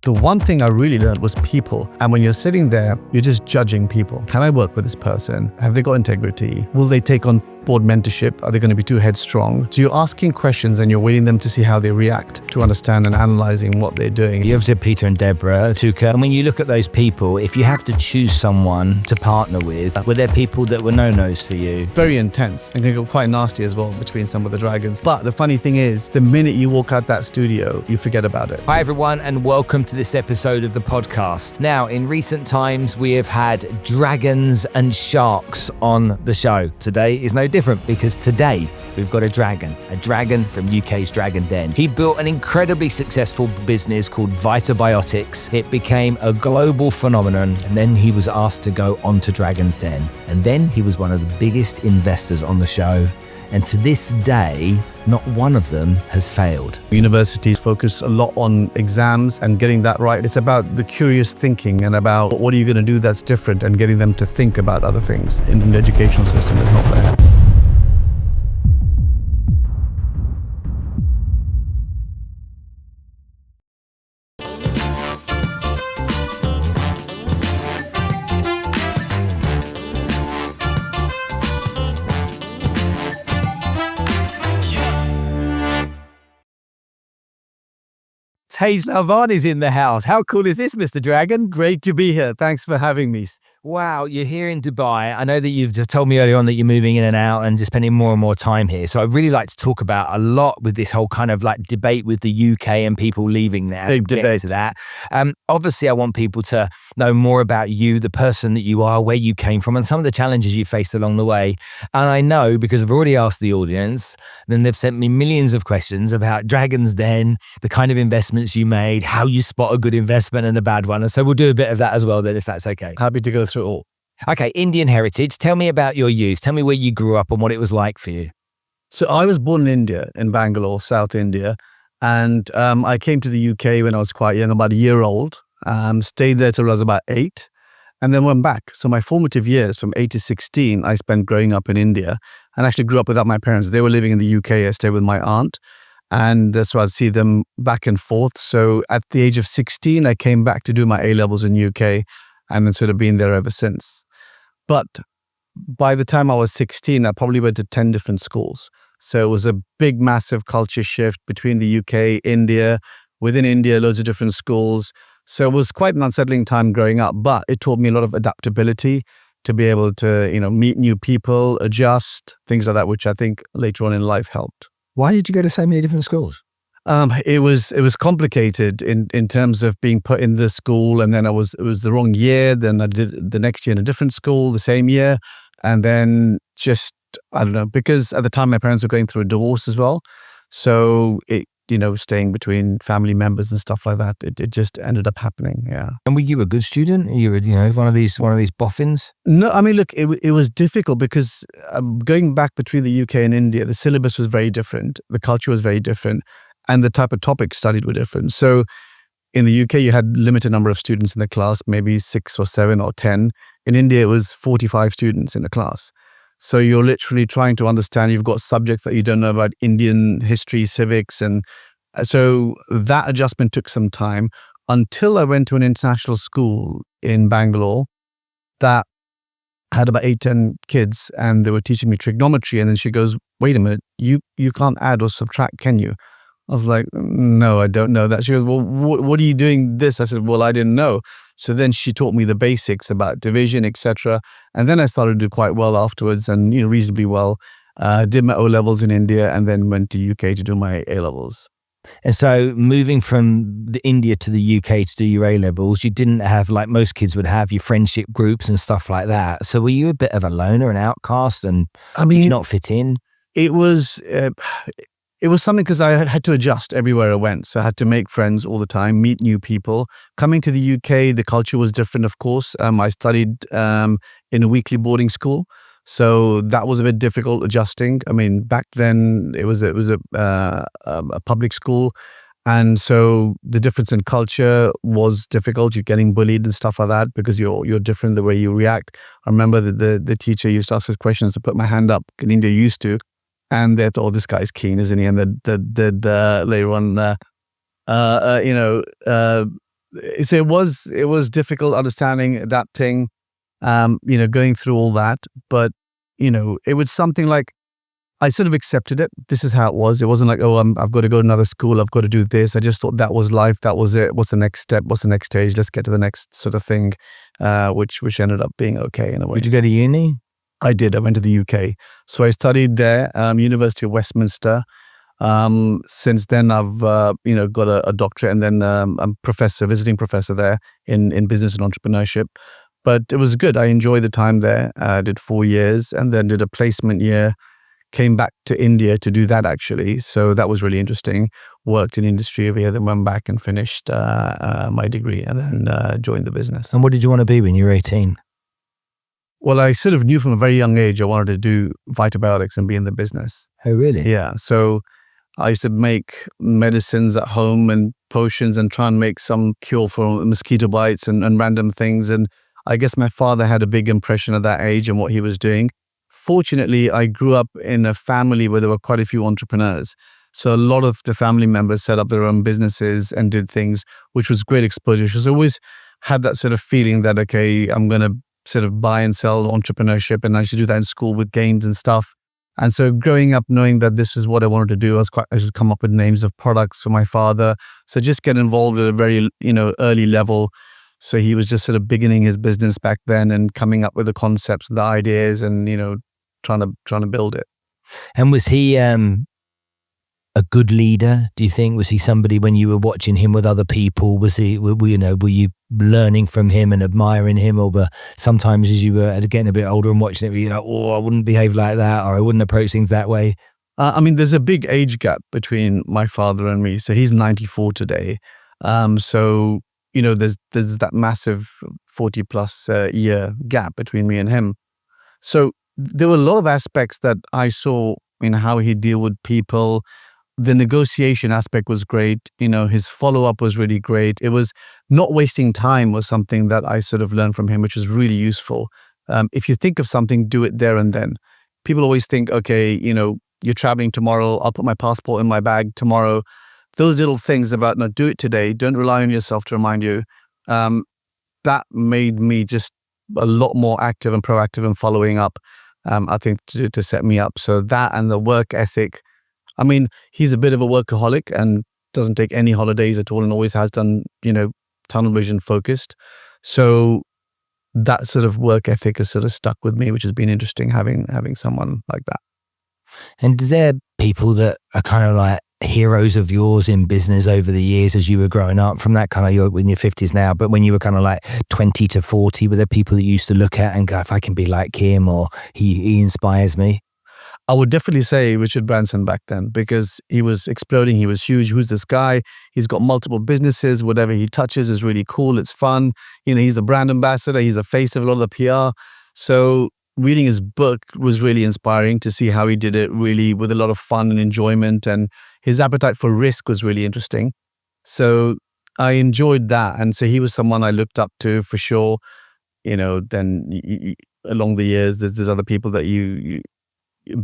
The one thing I really learned was people. And when you're sitting there, you're just judging people. Can I work with this person? Have they got integrity? Will they take on board mentorship? Are they going to be too headstrong? So you're asking questions and you're waiting them to see how they react, to understand and analyzing what they're doing. You obviously have Peter and Deborah, Tuka. And when you look at those people, if you have to choose someone to partner with, were there people that were no-nos for you? Very intense. And can go quite nasty as well between some of the dragons. But the funny thing is, the minute you walk out that studio, you forget about it. Hi everyone, and welcome to this episode of the podcast. Now, in recent times, we have had dragons and sharks on the show. Today is no different, because today we've got a dragon from UK's Dragon Den. He built an incredibly successful business called Vitabiotics. It became a global phenomenon, and then he was asked to go onto Dragon's Den. And then he was one of the biggest investors on the show. And to this day, not one of them has failed. Universities focus a lot on exams and getting that right. It's about the curious thinking and about what are you going to do that's different, and getting them to think about other things. In the educational system, it's not there. Tej Lalvani's in the house. How cool is this, Mr. Dragon? Great to be here. Thanks for having me. Wow, you're here in Dubai. I know that you've just told me earlier on that you're moving in and out and just spending more and more time here. So I'd really like to talk about a lot with this whole kind of like debate with the UK and people leaving there. Big debate to that. Obviously, I want people to know more about you, the person that you are, where you came from, and some of the challenges you faced along the way. And I know, because I've already asked the audience, then they've sent me millions of questions about Dragon's Den, the kind of investments you made, how you spot a good investment and a bad one. And so we'll do a bit of that as well then, if that's okay. Happy to go through it all. Okay, Indian heritage. Tell me about your youth. Tell me where you grew up and what it was like for you. So I was born in India, in Bangalore, South India. And I came to the UK when I was quite young, about a year old. Stayed there till I was about 8 and then went back. So my formative years from 8 to 16, I spent growing up in India, and actually grew up without my parents. They were living in the UK. I stayed with my aunt. And so I'd see them back and forth. So at the age of 16, I came back to do my A-levels in UK, and then sort of been there ever since. But by the time I was 16, I probably went to 10 different schools. So it was a big, massive culture shift between the UK, India, within India, loads of different schools. So it was quite an unsettling time growing up, but it taught me a lot of adaptability to be able to, meet new people, adjust, things like that, which I think later on in life helped. Why did you go to so many different schools? It was complicated in terms of being put in this school, and then it was the wrong year. Then I did the next year in a different school, the same year, and then just I don't know, because at the time my parents were going through a divorce as well, so it staying between family members and stuff like that, it just ended up happening. Yeah. And were you a good student? You were one of these boffins? No, I mean, look, it was difficult because going back between the UK and India, the syllabus was very different, the culture was very different, and the type of topics studied were different. So in the UK, you had limited number of students in the class, maybe 6 or 7 or 10. In India, it was 45 students in the class. So you're literally trying to understand, you've got subjects that you don't know about, Indian history, civics. And so that adjustment took some time until I went to an international school in Bangalore that had about 8-10 kids, and they were teaching me trigonometry. And then she goes, wait a minute, you can't add or subtract, can you? I was like, no, I don't know that. She goes, well, what are you doing this? I said, well, I didn't know. So then she taught me the basics about division, etc. And then I started to do quite well afterwards, and reasonably well. Did my O-levels in India, and then went to UK to do my A-levels. And so moving from India to the UK to do your A-levels, you didn't have, like most kids would have, your friendship groups and stuff like that. So were you a bit of a loner, an outcast, and did you not fit in? It was something, because I had to adjust everywhere I went. So I had to make friends all the time, meet new people. Coming to the UK, the culture was different, of course. I studied in a weekly boarding school. So that was a bit difficult adjusting. I mean, back then it was a public school. And so the difference in culture was difficult. You're getting bullied and stuff like that because you're different the way you react. I remember that the teacher used to ask us questions to put my hand up. In India used to. And they thought, oh, this guy's keen, isn't he? And later on, So it was difficult understanding, adapting, going through all that. But, it was something like, I sort of accepted it. This is how it was. It wasn't like, oh, I've got to go to another school. I've got to do this. I just thought that was life. That was it. What's the next step? What's the next stage? Let's get to the next sort of thing, which ended up being okay in a way. Did you go to uni? I did. I went to the UK. So I studied there, University of Westminster. Since then, I've got a doctorate, and then I'm visiting professor there in business and entrepreneurship. But it was good. I enjoyed the time there. I did 4 years, and then did a placement year. Came back to India to do that actually. So that was really interesting. Worked in industry over here, then went back and finished my degree, and then joined the business. And what did you want to be when you were 18? Well, I sort of knew from a very young age I wanted to do Vitabiotics and be in the business. Oh, really? Yeah. So I used to make medicines at home and potions and try and make some cure for mosquito bites and random things. And I guess my father had a big impression at that age and what he was doing. Fortunately, I grew up in a family where there were quite a few entrepreneurs. So a lot of the family members set up their own businesses and did things, which was great exposure. So I always had that sort of feeling that, okay, I'm going to sort of buy and sell entrepreneurship. And I used to do that in school with games and stuff. And so growing up, knowing that this is what I wanted to do, I should come up with names of products for my father. So just get involved at a very, early level. So he was just sort of beginning his business back then and coming up with the concepts, the ideas, and, trying to build it. And was he a good leader, do you think? Was he somebody, when you were watching him with other people, were you learning from him and admiring him? Or sometimes as you were getting a bit older and watching it, were you like, oh, I wouldn't behave like that, or I wouldn't approach things that way? There's a big age gap between my father and me. So he's 94 today. So, there's that massive 40 plus year gap between me and him. So there were a lot of aspects that I saw in how he deal with people. The negotiation aspect was great. His follow-up was really great. It was not wasting time was something that I sort of learned from him, which was really useful. If you think of something, do it there and then. People always think, okay, you're traveling tomorrow. I'll put my passport in my bag tomorrow. Those little things about, no, do it today. Don't rely on yourself to remind you. That made me just a lot more active and proactive in following up, I think, to set me up. So that and the work ethic. He's a bit of a workaholic and doesn't take any holidays at all and always has done, tunnel vision focused. So that sort of work ethic has sort of stuck with me, which has been interesting having someone like that. And are there people that are kind of like heroes of yours in business over the years as you were growing up, from that kind of, you're in your 50s now, but when you were kind of like 20 to 40, were there people that you used to look at and go, if I can be like him, or he inspires me? I would definitely say Richard Branson back then, because he was exploding. He was huge. Who's this guy? He's got multiple businesses. Whatever he touches is really cool. It's fun. He's a brand ambassador. He's the face of a lot of the PR. So reading his book was really inspiring to see how he did it really with a lot of fun and enjoyment, and his appetite for risk was really interesting. So I enjoyed that. And so he was someone I looked up to for sure. Then along the years, there's other people that you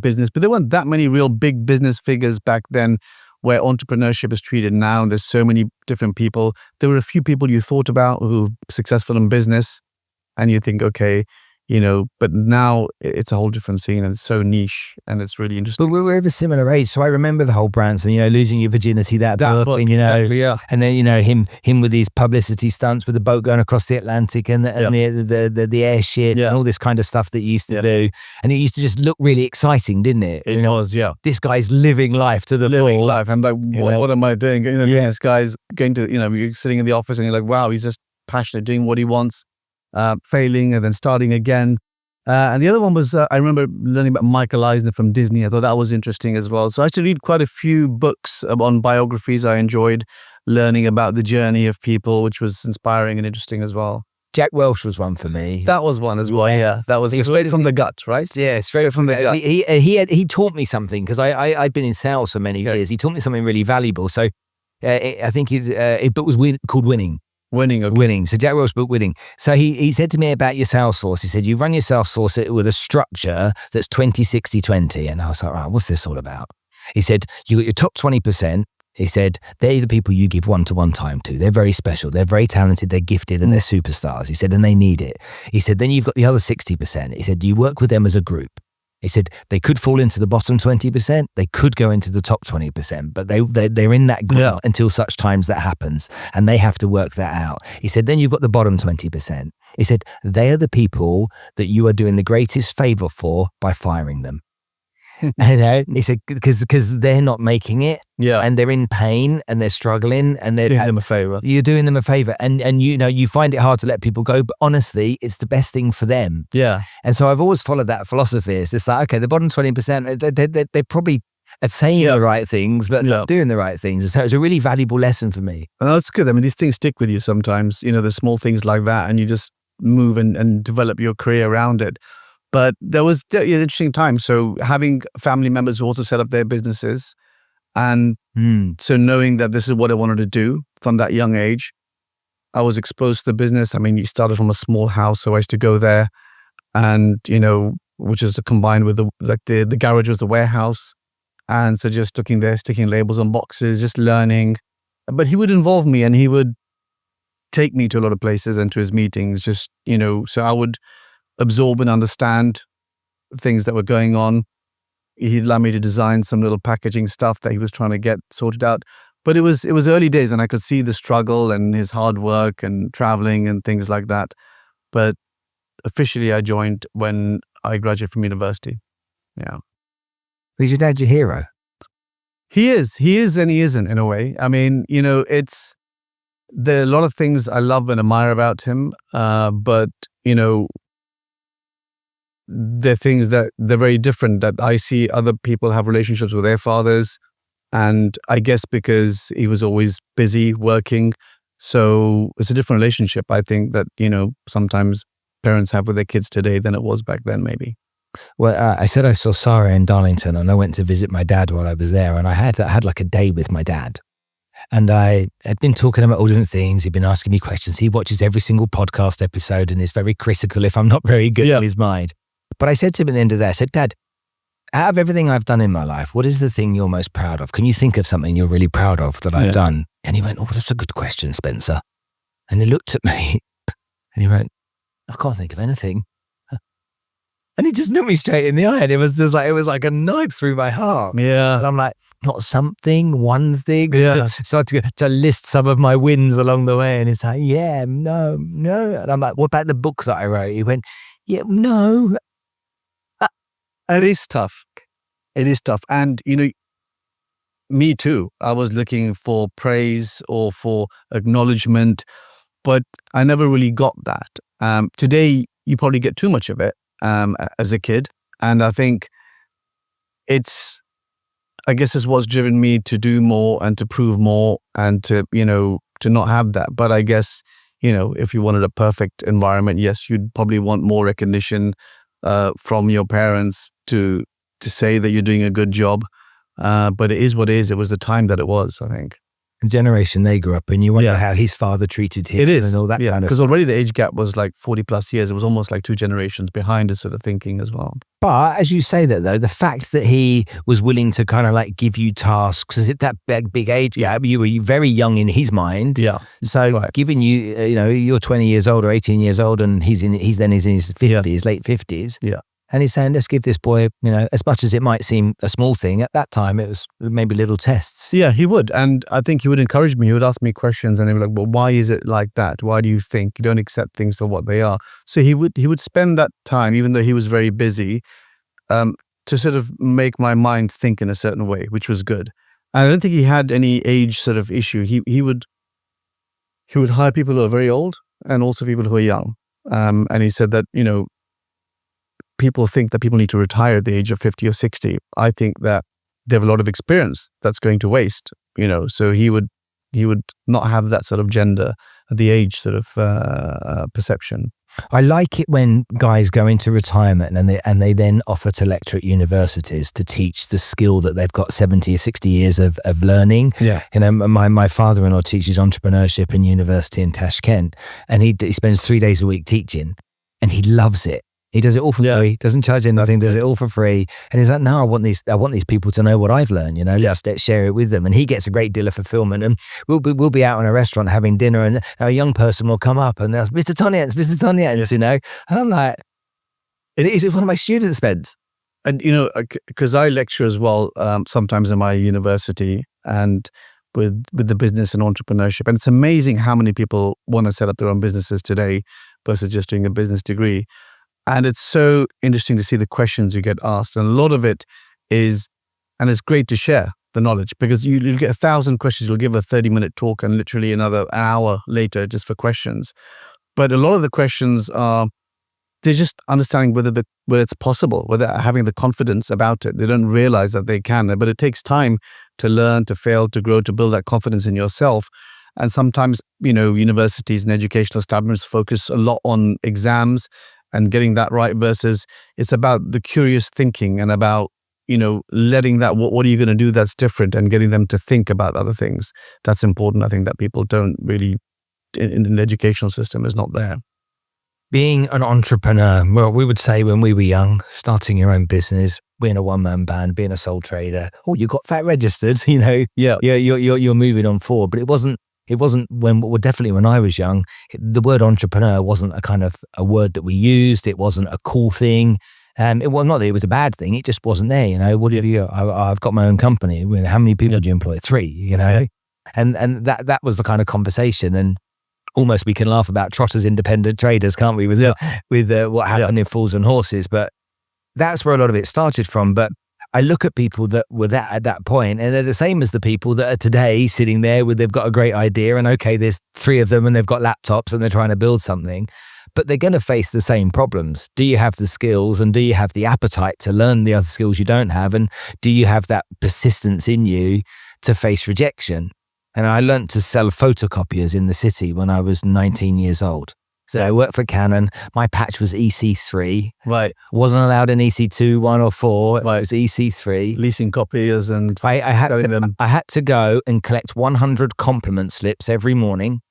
business, but there weren't that many real big business figures back then where entrepreneurship is treated now. And there's so many different people. There were a few people you thought about who were successful in business, and you think, okay, but now it's a whole different scene, and it's so niche, and it's really interesting. But we're of a similar age, so I remember the whole Branson, losing your virginity, that book, and exactly, yeah. And then him with these publicity stunts with the boat going across the Atlantic and the airship and all this kind of stuff that you used to do, and it used to just look really exciting, didn't it? It was, yeah. This guy's living life to the living full. Life. I'm like, what am I doing? This guy's going to, you're sitting in the office and you're like, wow, he's just passionate, doing what he wants. Failing and then starting again. And the other one was, I remember learning about Michael Eisner from Disney. I thought that was interesting as well. So I actually read quite a few books on biographies. I enjoyed learning about the journey of people, which was inspiring and interesting as well. Jack Welch was one for me. That was one as well, yeah. That was straight from the gut, right? Yeah, straight from the gut. He taught me something, because I'd been in sales for many years. He taught me something really valuable. So I think his book was called Winning. Winning. So Jack Welch's book, Winning. So he said to me about your sales force. He said, you run your sales force with a structure that's 20, 60, 20. And I was like, right, what's this all about? He said, you got your top 20%. He said, they're the people you give one-to-one time to. They're very special. They're very talented. They're gifted and they're superstars. He said, and they need it. He said, then you've got the other 60%. He said, you work with them as a group. He said, they could fall into the bottom 20%. They could go into the top 20%, but they're in that group until such times that happens, and they have to work that out. He said, then you've got the bottom 20%. He said, they are the people that you are doing the greatest favor for by firing them. He said, because they're not making it, and they're in pain and they're struggling, and they're doing them a favor. You're doing them a favor, and you find it hard to let people go, but honestly, it's the best thing for them. Yeah. And so I've always followed that philosophy. It's just like, okay, the bottom 20%, they're probably saying the right things, but not doing the right things. And so it's a really valuable lesson for me. Well, that's good. I mean, these things stick with you sometimes. The small things like that, and you just move and develop your career around it. But there was an interesting time. So having family members who also set up their businesses, and so knowing that this is what I wanted to do from that young age, I was exposed to the business. I mean, you started from a small house, so I used to go there, and which is combined with the garage was the warehouse, and so just looking there, sticking labels on boxes, just learning. But he would involve me, and he would take me to a lot of places and to his meetings. Just so I would absorb and understand things that were going on. He'd allow me to design some little packaging stuff that he was trying to get sorted out. But it was early days, and I could see the struggle and his hard work and traveling and things like that. But officially I joined when I graduated from university. Yeah. Was your dad your hero? He is and he isn't, in a way. I mean, there are a lot of things I love and admire about him, but they're things that they're very different, that I see other people have relationships with their fathers. And I guess because he was always busy working, so it's a different relationship, I think, that, sometimes parents have with their kids today than it was back then, maybe. Well, I said I saw Sarah in Darlington, and I went to visit my dad while I was there, and I had like a day with my dad. And I had been talking about all different things. He'd been asking me questions. He watches every single podcast episode and is very critical if I'm not very good in his mind. But I said to him at the end of the day, I said, Dad, out of everything I've done in my life, what is the thing you're most proud of? Can you think of something you're really proud of that I've done? And he went, oh, that's a good question, Spencer. And he looked at me and he went, I can't think of anything. And he just looked me straight in the eye, and it was like a knife through my heart. Yeah. And I'm like, not something, one thing. Yeah. So to list some of my wins along the way, and it's like, no. And I'm like, what about the book that I wrote? He went, no. It is tough. And, me too. I was looking for praise or for acknowledgement, but I never really got that. Today, you probably get too much of it as a kid. And I think it's what's driven me to do more and to prove more and to not have that. But I guess, if you wanted a perfect environment, yes, you'd probably want more recognition from your parents to say that you're doing a good job. But it is what it is. It was the time that it was, I think. The generation they grew up in, you wonder how his father treated him. It is. And all that kind of because already the age gap was like 40 plus years. It was almost like 2 generations behind his sort of thinking as well. But as you say that though, the fact that he was willing to kind of like give you tasks at that big age gap, you were very young in his mind. Yeah. So giving you, you're 20 years old or 18 years old, and he's in his 50s, late 50s. Yeah. And he's saying, let's give this boy, as much as it might seem a small thing, at that time it was maybe little tests. Yeah, he would. And I think he would encourage me. He would ask me questions, and he'd be like, well, why is it like that? Why do you think you don't accept things for what they are? So he would spend that time, even though he was very busy, to sort of make my mind think in a certain way, which was good. And I don't think he had any age sort of issue. He would hire people who are very old and also people who are young. And he said that, people think that people need to retire at the age of 50 or 60. I think that they have a lot of experience that's going to waste, so he would not have that sort of gender at the age sort of perception. I like it when guys go into retirement and they then offer to lecture at universities to teach the skill that they've got 70 or 60 years of learning. Yeah. My father-in-law teaches entrepreneurship in university in Tashkent, and he spends 3 days a week teaching, and he loves it. He does it all for free, doesn't charge anything, does it all for free. And he's like, no, I want these people to know what I've learned, let's share it with them. And he gets a great deal of fulfillment. And we'll be out in a restaurant having dinner, and a young person will come up and they'll, Mr. Tonians, and I'm like, it is one of my students, Spence. And, because I lecture as well, sometimes in my university and with the business and entrepreneurship. And it's amazing how many people want to set up their own businesses today versus just doing a business degree. And it's so interesting to see the questions you get asked. And a lot of it is, and it's great to share the knowledge, because you get 1,000 questions. You'll give a 30-minute talk and literally another hour later just for questions. But a lot of the questions are, they're just understanding whether it's possible, whether having the confidence about it. They don't realize that they can, but it takes time to learn, to fail, to grow, to build that confidence in yourself. And sometimes, universities and educational establishments focus a lot on exams and getting that right, versus it's about the curious thinking and about, letting that, what are you going to do that's different, and getting them to think about other things. That's important. I think that people don't really, in the educational system, is not there. Being an entrepreneur, well, we would say when we were young, starting your own business, being a one-man band, being a sole trader, you got that registered, you're moving on forward. But it wasn't definitely when I was young, the word entrepreneur wasn't a kind of a word that we used. It wasn't a cool thing. Not that it was a bad thing. It just wasn't there. What do you? I've got my own company. How many people do you employ? 3. And that was the kind of conversation. And almost we can laugh about Trotter's independent traders, can't we? With what happened in Fools and Horses, but that's where a lot of it started from. But I look at people that were at that point, and they're the same as the people that are today sitting there with, they've got a great idea, and okay, there's 3 of them and they've got laptops and they're trying to build something, but they're going to face the same problems. Do you have the skills, and do you have the appetite to learn the other skills you don't have? And do you have that persistence in you to face rejection? And I learned to sell photocopiers in the city when I was 19 years old. So I worked for Canon. My patch was EC3. Right. Wasn't allowed an EC2, 1 or 4. Right. It was EC3. Leasing copiers and I had to go and collect 100 compliment slips every morning.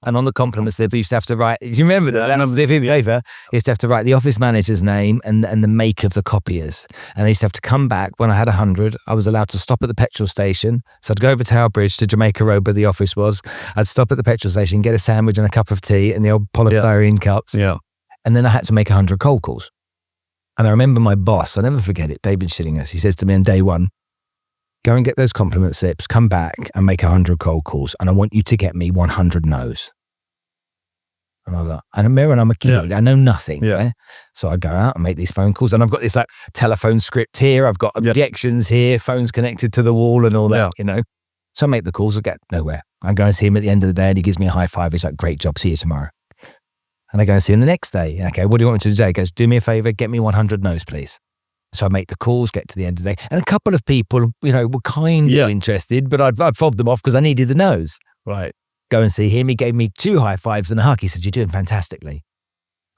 And on the compliment slips, you used to have to write, do you remember that? That was the paper. You used to have to write the office manager's name and the make of the copiers. And they used to have to come back. When I had 100, I was allowed to stop at the petrol station. So I'd go over Tower Bridge to Jamaica Road where the office was. I'd stop at the petrol station, get a sandwich and a cup of tea and the old polystyrene cups. Yeah. And then I had to make 100 cold calls. And I remember my boss, I'll never forget it, David Shillinghurst, he says to me on day 1, go and get those compliment slips, come back and make 100 cold calls. And I want you to get me 100 no's. And I was like, and I'm a kid, I know nothing. Yeah. Right? So I go out and make these phone calls, and I've got this telephone script here. I've got objections here, phones connected to the wall and all that, So I make the calls, I get nowhere. I go and see him at the end of the day and he gives me a high five. He's like, great job, see you tomorrow. And I go and see him the next day. Okay, what do you want me to do today? He goes, do me a favor, get me 100 no's, please. So I make the calls, get to the end of the day. And a couple of people, were kind of interested, but I'd fob them off because I needed the no's. Right. Go and see him. He gave me 2 high fives and a hug. He said, you're doing fantastically.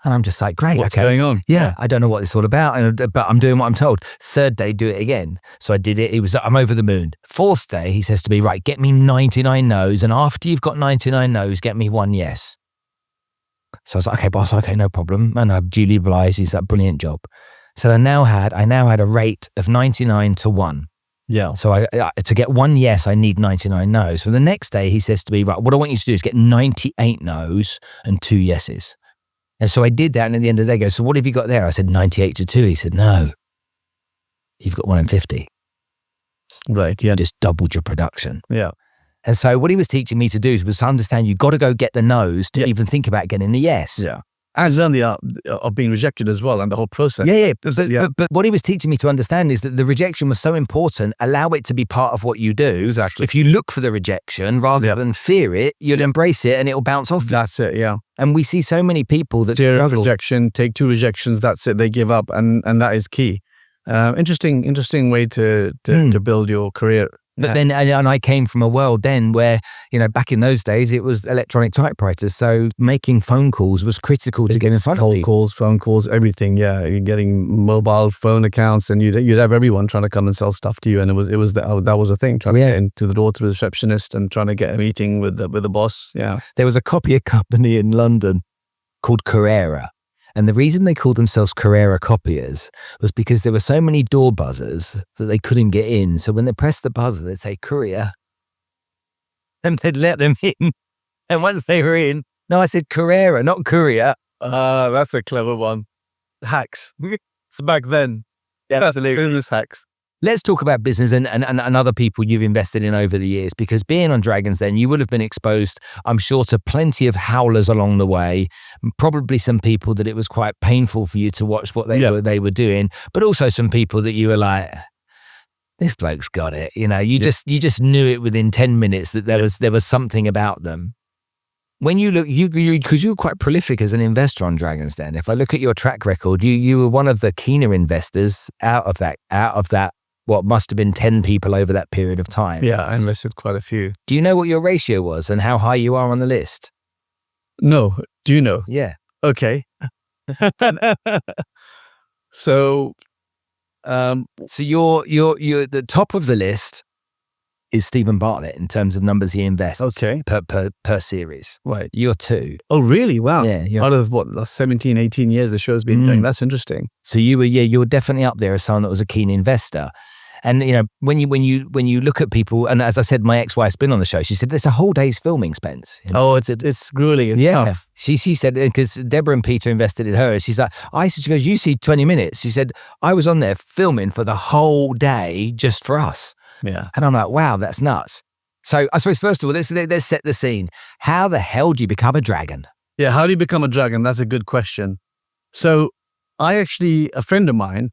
And I'm just like, great. What's going on? Yeah. I don't know what it's all about, but I'm doing what I'm told. 3rd day, do it again. So I did it. I'm over the moon. 4th day, he says to me, right, get me 99 no's. And after you've got 99 no's, get me 1 yes. So I was like, okay, boss, okay, no problem. And I duly obliged. He's like, brilliant job. So I now had a rate of 99 to 1. Yeah. So I to get 1 yes, I need 99 no's. So the next day he says to me, right, what I want you to do is get 98 no's and 2 yeses. And so I did that. And at the end of the day, he goes, so what have you got there? I said 98 to 2. He said, no, you've got 1 in 50. Right. Yeah. Just doubled your production. Yeah. And so what he was teaching me to do was to understand you've got to go get the no's to even think about getting the yes. Yeah. And then the art of being rejected as well, and the whole process. But what he was teaching me to understand is that the rejection was so important. Allow it to be part of what you do. Exactly. If you look for the rejection rather than fear it, you'll embrace it and it'll bounce off. That's it. Yeah. And we see so many people that rejection, take 2 rejections. That's it. They give up, and that is key. Interesting way to build your career. But then, and I came from a world then where, back in those days, it was electronic typewriters. So making phone calls was critical to get in front of people. Calls, phone calls, everything. Yeah. You're getting mobile phone accounts, and you'd have everyone trying to come and sell stuff to you. And that was a thing, trying to get into the door to the receptionist and trying to get a meeting with the boss. Yeah. There was a copier company in London called Carrera. And the reason they called themselves Carrera copiers was because there were so many door buzzers that they couldn't get in. So when they pressed the buzzer, they'd say Courier, and they'd let them in. And once they were in, no, I said Carrera, not Courier. That's a clever one. Hacks. It's back then. Yeah, absolutely. Business hacks. Let's talk about business and other people you've invested in over the years, because being on Dragons then, you would have been exposed, I'm sure, to plenty of howlers along the way, probably some people that it was quite painful for you to watch what they were doing, but also some people that you were like, this bloke's got it. You just knew it within 10 minutes that there was something about them. When you look, because you were quite prolific as an investor on Dragons Den. If I look at your track record, you were one of the keener investors out of that, what must have been 10 people over that period of time. Yeah, I invested quite a few. Do you know what your ratio was and how high you are on the list? No. Do you know? Yeah. Okay. So you're the top of the list is Stephen Bartlett in terms of numbers he invests per series. Right. You're 2. Oh, really? Wow. Yeah. Out of what, last 17, 18 years the show's been doing. That's interesting. So you were definitely up there as someone that was a keen investor. And when you look at people, and as I said, my ex-wife's been on the show. She said there's a whole day's filming, Spence. Oh, it's grueling. It's tough. She said, because Deborah and Peter invested in her. She's like, she goes, you see 20 minutes. She said, I was on there filming for the whole day just for us. Yeah. And I'm like, wow, that's nuts. So I suppose, first of all, let's set the scene. How the hell do you become a dragon? Yeah, how do you become a dragon? That's a good question. So a friend of mine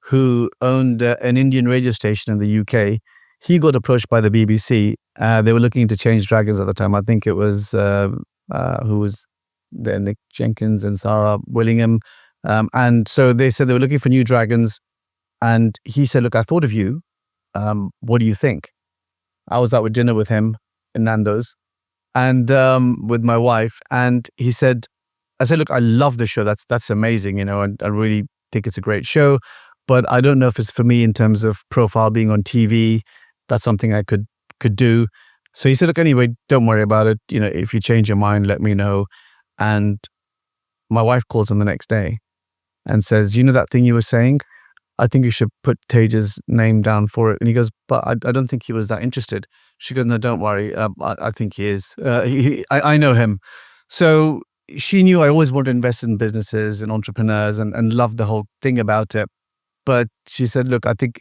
who owned an Indian radio station in the UK, he got approached by the BBC. They were looking to change dragons at the time. I think it was, who was there, Nick Jenkins and Sarah Willingham. And so they said they were looking for new dragons. And he said, look, I thought of you. What do you think? I was out with dinner with him in Nando's and with my wife. And I said, look, I love the show. That's amazing, and I really think it's a great show. But I don't know if it's for me in terms of profile being on TV. That's something I could do. So he said, look, anyway, don't worry about it. If you change your mind, let me know. And my wife calls him the next day and says, that thing you were saying? I think you should put Tej's name down for it. And he goes, but I don't think he was that interested. She goes, no, don't worry. I think he is. I know him. So she knew I always wanted to invest in businesses and entrepreneurs and loved the whole thing about it. But she said, look, I think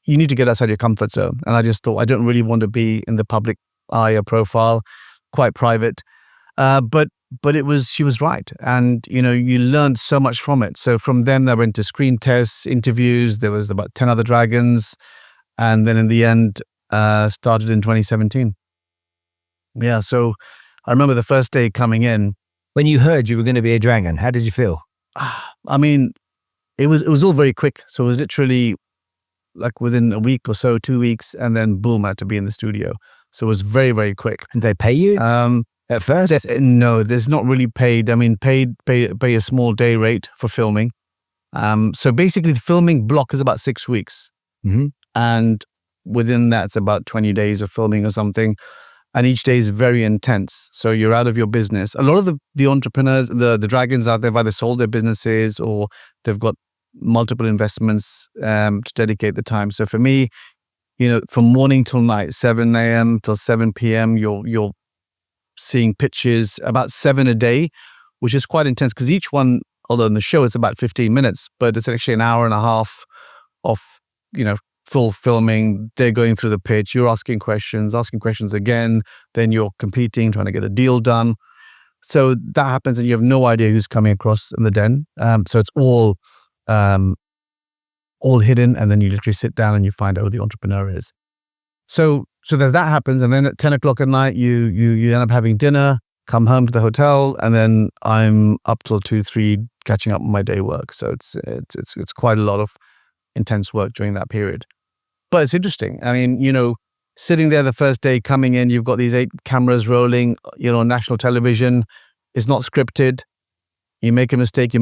you need to get outside your comfort zone. And I just thought, I don't really want to be in the public eye or profile, quite private. But she was right. And, you learned so much from it. So from then I went to screen tests, interviews. There was about 10 other dragons. And then in the end, started in 2017. Yeah. So I remember the first day coming in. When you heard you were going to be a dragon, how did you feel? I mean, it was all very quick. So it was literally like within a week or so, 2 weeks. And then boom, I had to be in the studio. So it was very, very quick. And they pay you? At first? No, there's not really paid. I mean, pay a small day rate for filming. So basically the filming block is about 6 weeks. Mm-hmm. And within that, it's about 20 days of filming or something. And each day is very intense. So you're out of your business. A lot of the entrepreneurs, the dragons out there have either sold their businesses or they've got multiple investments to dedicate the time. So for me, from morning till night, 7 a.m. till 7 p.m., you're seeing pitches, about 7 a day, which is quite intense because each one, although in the show it's about 15 minutes, but it's actually an hour and a half of, full filming. They're going through the pitch, you're asking questions again, then you're competing, trying to get a deal done. So that happens and you have no idea who's coming across in the den. So it's all hidden, and then you literally sit down and you find out who the entrepreneur is. So there's that happens, and then at 10 o'clock at night, you end up having dinner, come home to the hotel, and then I'm up till 2, 3 catching up on my day work. So it's quite a lot of intense work during that period. But it's interesting. I mean, sitting there the first day coming in, you've got these 8 cameras rolling, on national television. It's not scripted. You make a mistake.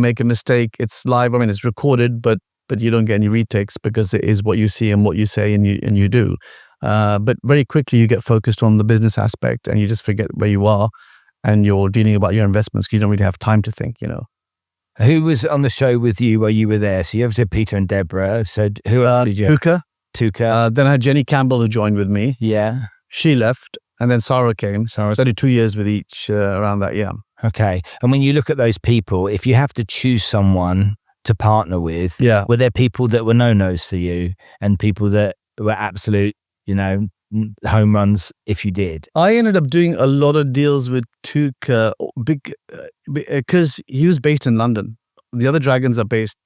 It's live. I mean, it's recorded, but you don't get any retakes because it is what you see and what you say and you do. But very quickly you get focused on the business aspect and you just forget where you are and you're dealing about your investments. You don't really have time to think, Who was on the show with you while you were there? So you obviously had Peter and Deborah. So who else did you have? Tuka. Then I had Jenny Campbell who joined with me. Yeah. She left, and then Sarah came. So I did 2 years with each around that year. Okay. And when you look at those people, if you have to choose someone to partner with, were there people that were no-nos for you and people that were absolute, home runs if you did? I ended up doing a lot of deals with Tuka because he was based in London. The other dragons are based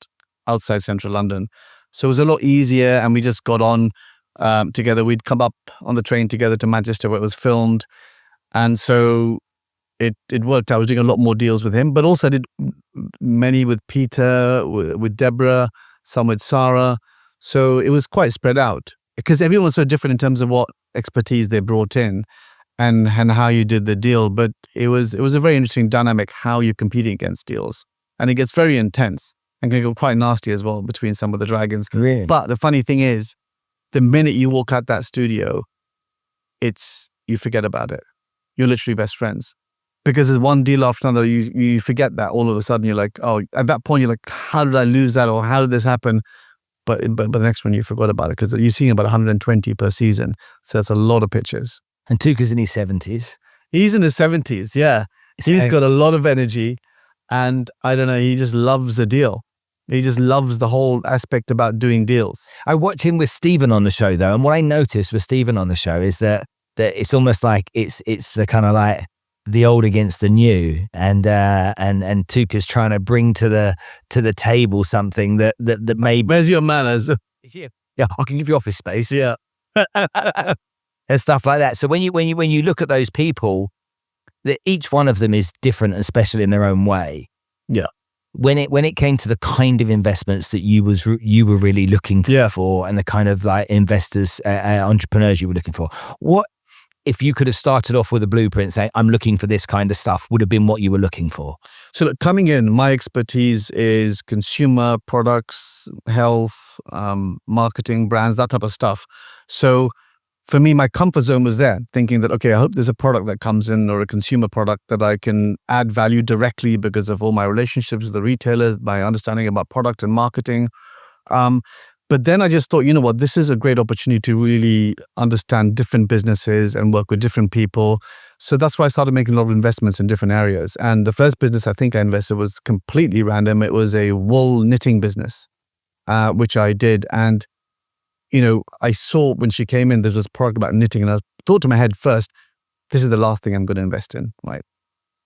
outside central London. So it was a lot easier, and we just got on together. We'd come up on the train together to Manchester where it was filmed. And so it worked. I was doing a lot more deals with him, but also I did many with Peter, with Deborah, some with Sarah. So it was quite spread out because everyone was so different in terms of what expertise they brought in and how you did the deal. But it was a very interesting dynamic how you're competing against deals. And it gets very intense and can go quite nasty as well between some of the dragons. Really? But the funny thing is, the minute you walk out that studio, you forget about it. You're literally best friends. Because there's one deal after another, you forget that all of a sudden. You're like, oh, at that point, you're like, how did I lose that? Or how did this happen? But the next one, you forgot about it because you're seeing about 120 per season. So that's a lot of pitches. And Tuka's in his 70s. He's in his 70s, yeah. He's got a lot of energy. And I don't know, he just loves the deal. He just loves the whole aspect about doing deals. I watched him with Stephen on the show, though. And what I noticed with Stephen on the show is that it's almost like it's the kind of like the old against the new, and Tuka's trying to bring to the table something that maybe. Where's your manners? Yeah, I can give you office space. Yeah, and stuff like that. So when you look at those people, that each one of them is different and special in their own way. Yeah. When it came to the kind of investments that you were really looking for, and the kind of like investors, entrepreneurs you were looking for, what? If you could have started off with a blueprint saying, I'm looking for this kind of stuff, would have been what you were looking for? So look, coming in, my expertise is consumer products, health, marketing, brands, that type of stuff. So for me, my comfort zone was there, thinking that, okay, I hope there's a product that comes in or a consumer product that I can add value directly because of all my relationships with the retailers, my understanding about product and marketing. But then I just thought, you know what, this is a great opportunity to really understand different businesses and work with different people. So that's why I started making a lot of investments in different areas. And the first business I think I invested was completely random. It was a wool knitting business, which I did. And, I saw when she came in, there was this product about knitting. And I thought to my head first, this is the last thing I'm going to invest in, right?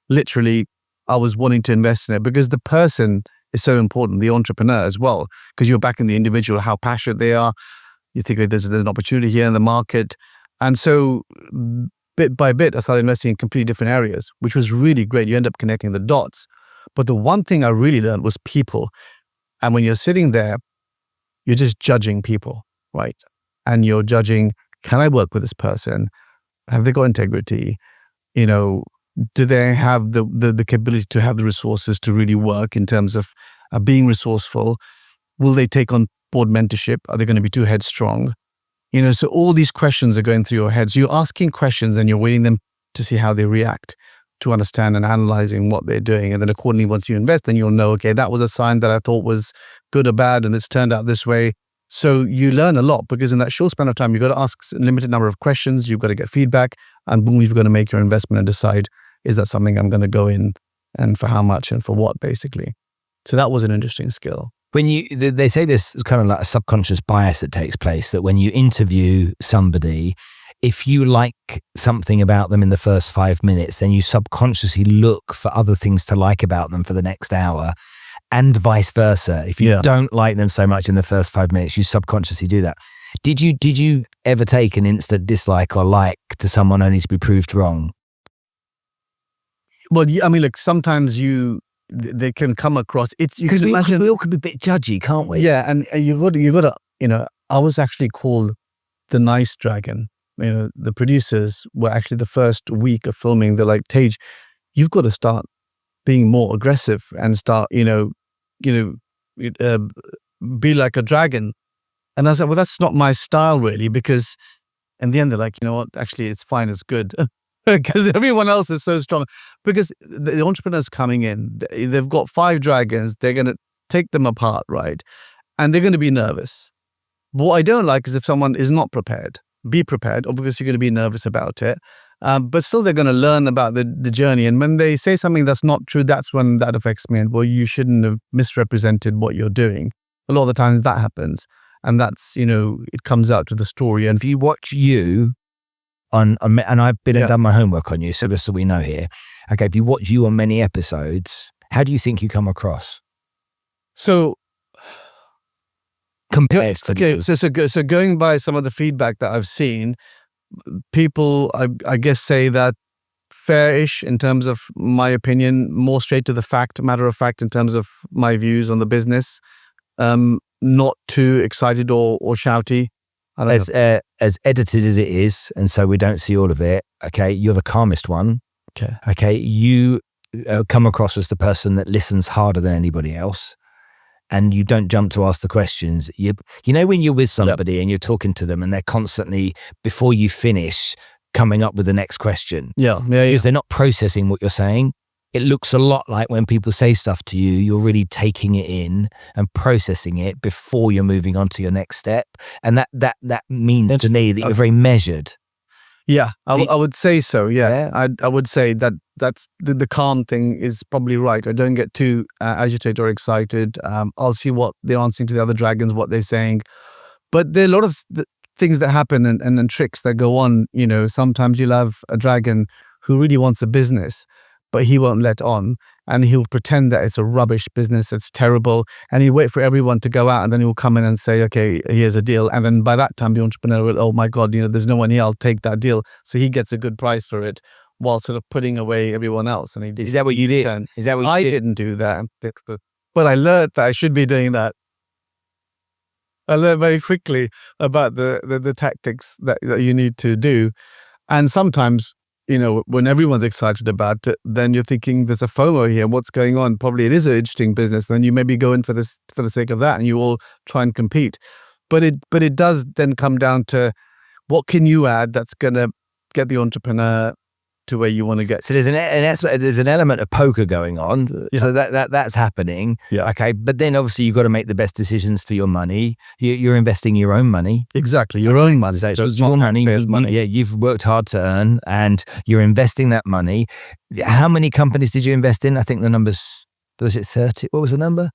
Literally, I was wanting to invest in it because the person is so important, the entrepreneur as well, because you're backing the individual, how passionate they are. You think there's an opportunity here in the market. And so bit by bit, I started investing in completely different areas, which was really great. You end up connecting the dots. But the one thing I really learned was people. And when you're sitting there, you're just judging people, right? And you're judging, can I work with this person? Have they got integrity? Do they have the capability to have the resources to really work in terms of being resourceful? Will they take on board mentorship? Are they going to be too headstrong? So all these questions are going through your head. So you're asking questions and you're waiting them to see how they react, to understand and analyzing what they're doing. And then accordingly, once you invest, then you'll know, okay, that was a sign that I thought was good or bad, and it's turned out this way. So you learn a lot because in that short span of time, you've got to ask a limited number of questions. You've got to get feedback, and boom, you've got to make your investment and decide, is that something I'm going to go in, and for how much and for what, basically. So that was an interesting skill. When they say there's kind of like a subconscious bias that takes place, that when you interview somebody, if you like something about them in the first 5 minutes, then you subconsciously look for other things to like about them for the next hour, and vice versa. If you don't like them so much in the first 5 minutes, you subconsciously do that. Did you ever take an instant dislike or like to someone only to be proved wrong? Well, I mean, look, sometimes they can come across. Because we all could be a bit judgy, can't we? Yeah, and you got to, I was actually called the nice dragon. The producers were actually the first week of filming. They're like, Tej, you've got to start being more aggressive and start, be like a dragon. And I was like, well, that's not my style really, because in the end, they're like, you know what, actually, it's fine, it's good. because everyone else is so strong. Because the entrepreneurs coming in, they've got 5 dragons. They're going to take them apart, right? And they're going to be nervous. What I don't like is if someone is not prepared. Be prepared. Obviously, you're going to be nervous about it. But still, they're going to learn about the journey. And when they say something that's not true, that's when that affects me. And, well, you shouldn't have misrepresented what you're doing. A lot of the times that happens. And that's, it comes out to the story. And if you watch you and I've been and done my homework on you, so just so we know here. Okay, if you watch you on many episodes, how do you think you come across? So, compared to okay, so going by some of the feedback that I've seen, people, I guess, say that fair-ish in terms of my opinion, more straight to the fact, matter of fact, in terms of my views on the business, not too excited or shouty. As edited as it is, and so we don't see all of it. Okay, you're the calmest one. Okay, you come across as the person that listens harder than anybody else. And you don't jump to ask the questions. You know when you're with somebody and you're talking to them and they're constantly, before you finish, coming up with the next question. Yeah. Because they're not processing what you're saying. It looks a lot like when people say stuff to you, you're really taking it in and processing it before you're moving on to your next step. And that means to me that you're very measured. Yeah, I would say so. Yeah. I would say that's the calm thing is probably right. I don't get too agitated or excited. I'll see what they're answering to the other dragons, what they're saying. But there are a lot of things that happen and tricks that go on. Sometimes you'll have a dragon who really wants a business, but he won't let on. And he'll pretend that it's a rubbish business, it's terrible. And he'll wait for everyone to go out and then he'll come in and say, okay, here's a deal. And then by that time, the entrepreneur will, oh my God, there's no one here, I'll take that deal. So he gets a good price for it while sort of putting away everyone else. And is that what you did? Is that what you did? I didn't do that. But I learned that I should be doing that. I learned very quickly about the tactics that you need to do. And sometimes, when everyone's excited about it, then you're thinking there's a FOMO here. What's going on? Probably it is an interesting business. Then you maybe go in for the sake of that, and you all try and compete. But it does then come down to what can you add that's going to get the entrepreneur to where you want to get. So there's an element of poker going on. Yeah. So that's happening. Yeah. Okay. But then obviously you've got to make the best decisions for your money. You're investing your own money. Exactly. Your own money. So it's your money. Yeah. You've worked hard to earn and you're investing that money. How many companies did you invest in? I think the number's, was it 30? What was the number?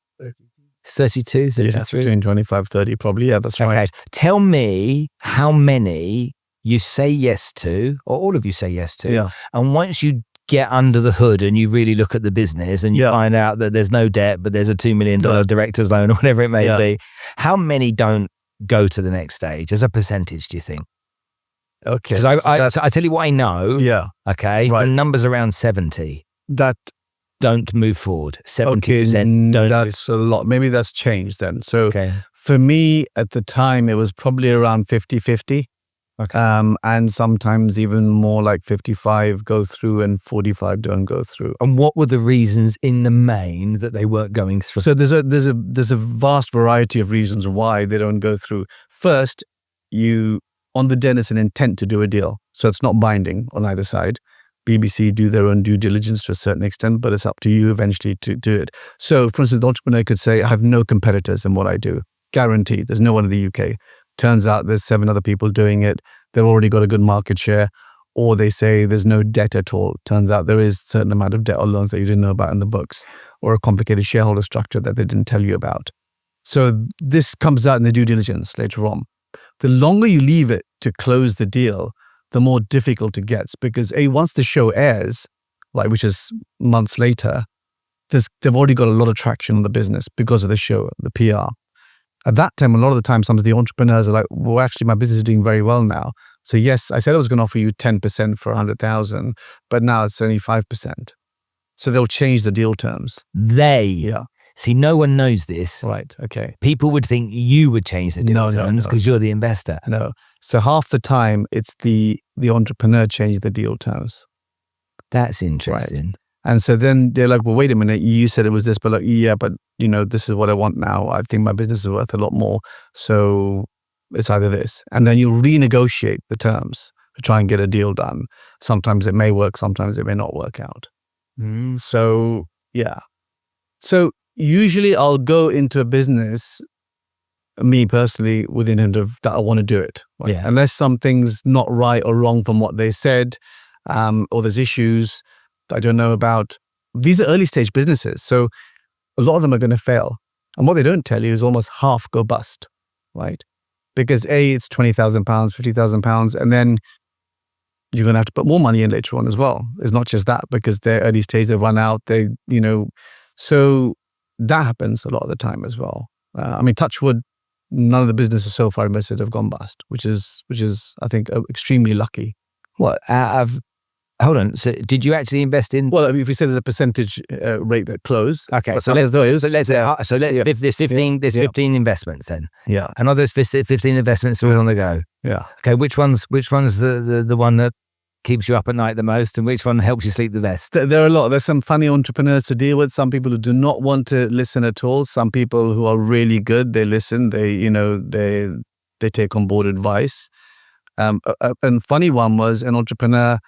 32, 33? Yeah, between 25, 30 probably. Yeah, that's right. Tell me how many you say yes to, or all of you say yes to. Yeah. And once you get under the hood and you really look at the business and you find out that there's no debt, but there's a $2 million director's loan or whatever it may be, how many don't go to the next stage as a percentage, do you think? Okay. Because I tell you what I know. Yeah. Okay. Right. The number's around 70. That don't move forward. 70% don't. That's a lot. Maybe that's changed then. So for me at the time, it was probably around 50-50. Okay. And sometimes even more like 55 go through and 45 don't go through. And what were the reasons in the main that they weren't going through? So there's a vast variety of reasons why they don't go through. First, on the den, it's an intent to do a deal. So it's not binding on either side. BBC do their own due diligence to a certain extent, but it's up to you eventually to do it. So for instance, the entrepreneur could say, I have no competitors in what I do. Guaranteed. There's no one in the UK. Turns out there's 7 other people doing it. They've already got a good market share. Or they say there's no debt at all. Turns out there is a certain amount of debt or loans that you didn't know about in the books, or a complicated shareholder structure that they didn't tell you about. So this comes out in the due diligence later on. The longer you leave it to close the deal, the more difficult it gets, because once the show airs, which is months later, they've already got a lot of traction on the business because of the show, the PR. At that time, a lot of the time, some of the entrepreneurs are like, well, actually, my business is doing very well now. So yes, I said I was going to offer you 10% for 100,000, but now it's only 5%. So they'll change the deal terms. See, no one knows this. Right, okay. People would think you would change the deal terms because you're the investor. No. So half the time, it's the entrepreneur changing the deal terms. That's interesting. Right. And so then they're like, well, wait a minute, you said it was this, but but this is what I want now. I think my business is worth a lot more. So it's either this. And then you'll renegotiate the terms to try and get a deal done. Sometimes it may work, sometimes it may not work out. So, yeah. So usually I'll go into a business, me personally, with the intent of that I want to do it. Right? Yeah. Unless something's not right or wrong from what they said, or there's issues that I don't know about. These are early stage businesses. So a lot of them are going to fail. And what they don't tell you is almost half go bust, right? Because it's £20,000, £50,000, and then you're going to have to put more money in later on as well. It's not just that, because they're early stage, they run out, so that happens a lot of the time as well. I mean, touch wood, none of the businesses so far invested have gone bust, which is I think extremely lucky. What hold on. So did you actually invest in? Well, if you say there's a percentage rate that close. Okay, so let's there's 15 investments then. Yeah. And are those 15 investments still on the go? Yeah. Okay, which one's the one that keeps you up at night the most, and which one helps you sleep the best? There are a lot. There's some funny entrepreneurs to deal with. Some people who do not want to listen at all. Some people who are really good. They listen. They take on board advice. And funny one was an entrepreneur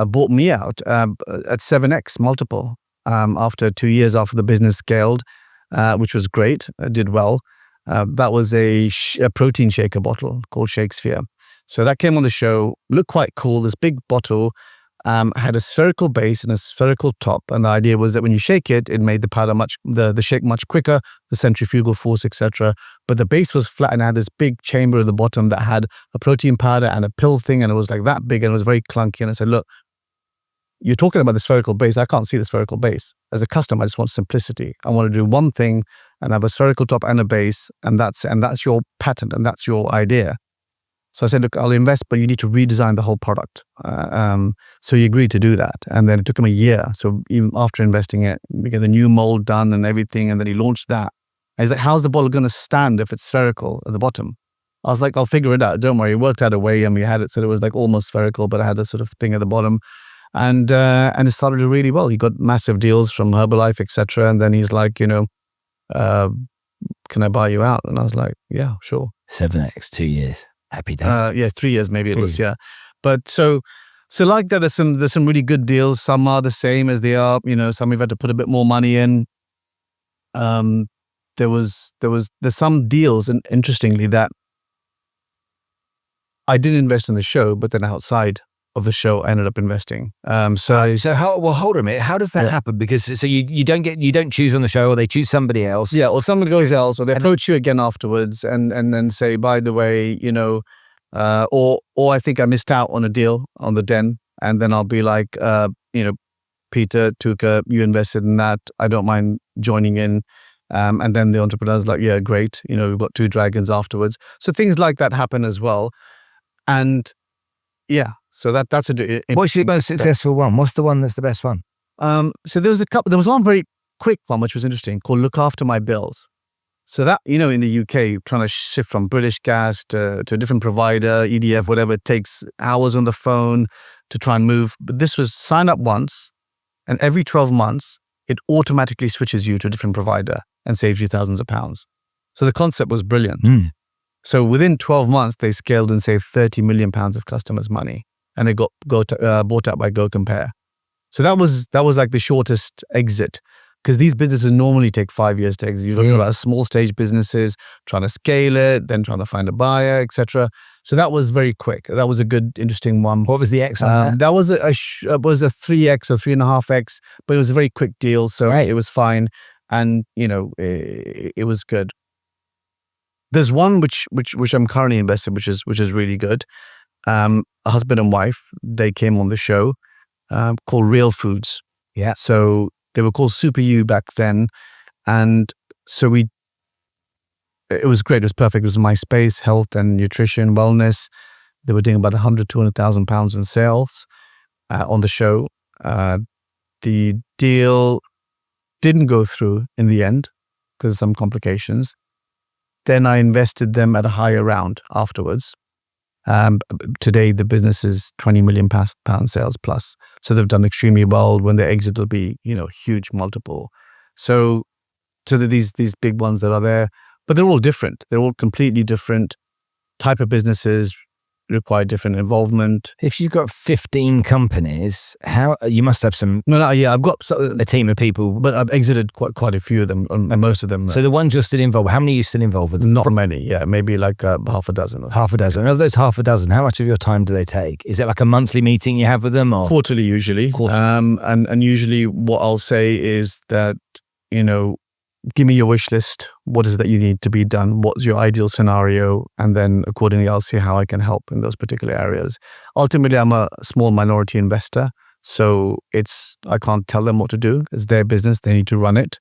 bought me out at 7x multiple after 2 years after the business scaled, which was great. It did well. That was a protein shaker bottle called Shakespeare. So that came on the show, looked quite cool. This big bottle had a spherical base and a spherical top. And the idea was that when you shake it, it made the powder the shake much quicker, the centrifugal force, etc. But the base was flat and had this big chamber at the bottom that had a protein powder and a pill thing. And it was like that big and it was very clunky. And I said, look, you're talking about the spherical base. I can't see the spherical base. As a customer, I just want simplicity. I want to do one thing and have a spherical top and a base. And that's your patent and that's your idea. So I said, look, I'll invest, but you need to redesign the whole product. So he agreed to do that. And then it took him a year. So even after investing it, we get the new mold done and everything. And then he launched that. And he's like, how's the bottle going to stand if it's spherical at the bottom? I was like, I'll figure it out. Don't worry. It worked out a way and we had it. So it was like almost spherical, but it had a sort of thing at the bottom. And it started really well. He got massive deals from Herbalife, etc. And then he's like, can I buy you out? And I was like, yeah, sure. 7x, 2 years. Happy day. 3 years maybe it was, yeah. But so like that, there's some really good deals. Some are the same as they are. Some we've had to put a bit more money in. There's some deals, and interestingly, that I didn't invest in the show, but then outside of the show, I ended up investing. So how? Well, hold on a minute. How does that happen? Because so you don't choose on the show, or they choose somebody else. Yeah, or somebody goes else, or they approach you again afterwards, and then say, by the way, or I think I missed out on a deal on the Den, and then I'll be like, Peter, Tuka, you invested in that. I don't mind joining in. And then the entrepreneur's like, yeah, great. We've got 2 dragons afterwards. So things like that happen as well, and yeah. So that's What's your most successful one? What's the one that's the best one? So there was a couple. There was one very quick one which was interesting called "Look After My Bills." So that in the UK, trying to shift from British Gas to a different provider, EDF, whatever, it takes hours on the phone to try and move. But this was sign up once, and every 12 months it automatically switches you to a different provider and saves you thousands of pounds. So the concept was brilliant. So within 12 months, they scaled and saved £30 million of customers' money. And it got bought out by Go Compare. So that was like the shortest exit, because these businesses normally take 5 years to exit. You're talking about small stage businesses trying to scale it, then trying to find a buyer, etc. So that was very quick. That was a good, interesting one. What was the X on that? That was a 3x or 3.5x, but it was a very quick deal, so it was fine, and it was good. There's one which I'm currently invested, which is really good. A husband and wife, they came on the show, called Real Foods. Yeah. So they were called Super U back then, and so it was great. It was perfect. It was my space, health and nutrition, wellness. They were doing about 200,000 pounds in sales on the show. The deal didn't go through in the end because of some complications. Then I invested them at a higher round afterwards. Today, the business is 20 million pound sales plus. So they've done extremely well. When they exit, it'll be, huge multiple. So these big ones that are there, but they're all different. They're all completely different type of businesses, require different involvement. If you've got 15 companies, how you must have I've got a team of people. but I've exited quite a few of them, and most of them. So the ones you're still involved with, how many are you still involved with? Not many, maybe like half a dozen. Half a dozen. Of those half a dozen, how much of your time do they take? Is it like a monthly meeting you have with them, or quarterly usually? And usually what I'll say is that, give me your wish list. What is it that you need to be done? What's your ideal scenario? And then accordingly, I'll see how I can help in those particular areas. Ultimately, I'm a small minority investor, so I can't tell them what to do. It's their business. They need to run it.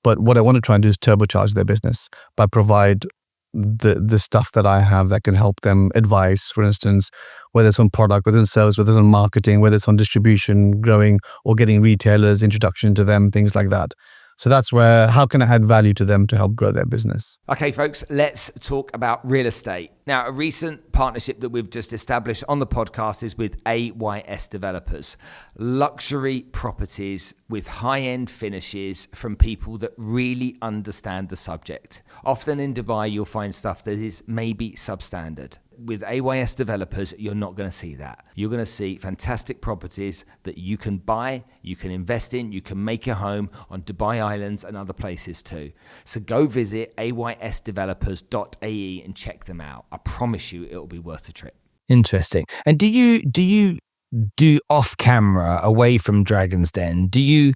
But what I want to try and do is turbocharge their business by provide the stuff that I have that can help them advice, for instance, whether it's on product, whether it's on service, whether it's on marketing, whether it's on distribution, growing or getting retailers, introduction to them, things like that. So that's where, how can I add value to them to help grow their business? Okay, folks, let's talk about real estate. Now, a recent partnership that we've just established on the podcast is with AYS Developers. Luxury properties with high-end finishes from people that really understand the subject. Often in Dubai, you'll find stuff that is maybe substandard. With AYS Developers, you're not going to see that. You're going to see fantastic properties that you can buy, you can invest in, you can make your home on Dubai Islands and other places too. So go visit aysdevelopers.ae and check them out. I promise you it'll be worth the trip. Interesting. And do you do off camera, away from Dragon's Den, do you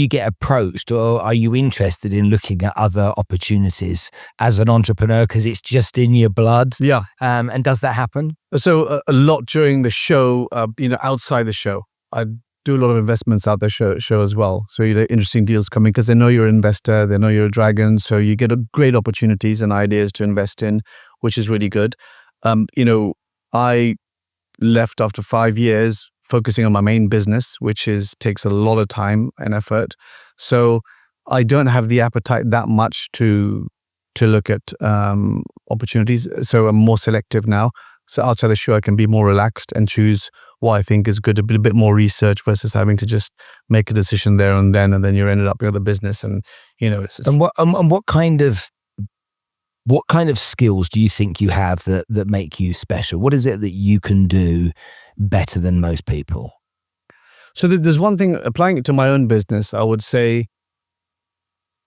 get approached, or are you interested in looking at other opportunities as an entrepreneur because it's just in your blood? Yeah. And does that happen? So a lot during the show, outside the show, I do a lot of investments out the show as well. So you get interesting deals coming because they know you're an investor, they know you're a dragon. So you get great opportunities and ideas to invest in, which is really good. I left after 5 years focusing on my main business, which takes a lot of time and effort. So I don't have the appetite that much to look at opportunities. So I'm more selective now. So outside the show, I can be more relaxed and choose what I think is good, a bit more research versus having to just make a decision there and then you're ended up with the business. And, And what kind of skills do you think you have that make you special? What is it that you can do better than most people? So there's one thing, applying it to my own business, I would say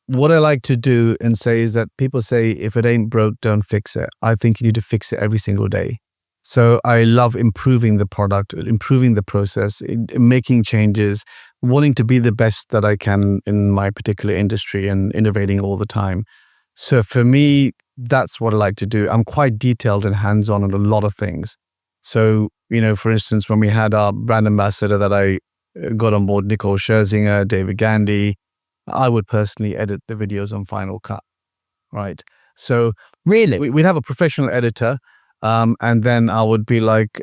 what I like to do and say is that people say, if it ain't broke, don't fix it. I think you need to fix it every single day. So I love improving the product, improving the process, making changes, wanting to be the best that I can in my particular industry and innovating all the time. So for me, that's what I like to do. I'm quite detailed and hands-on on a lot of things. So, for instance, when we had our brand ambassador that I got on board, Nicole Scherzinger, David Gandy, I would personally edit the videos on Final Cut, right? So really, we'd have a professional editor, and then I would be like,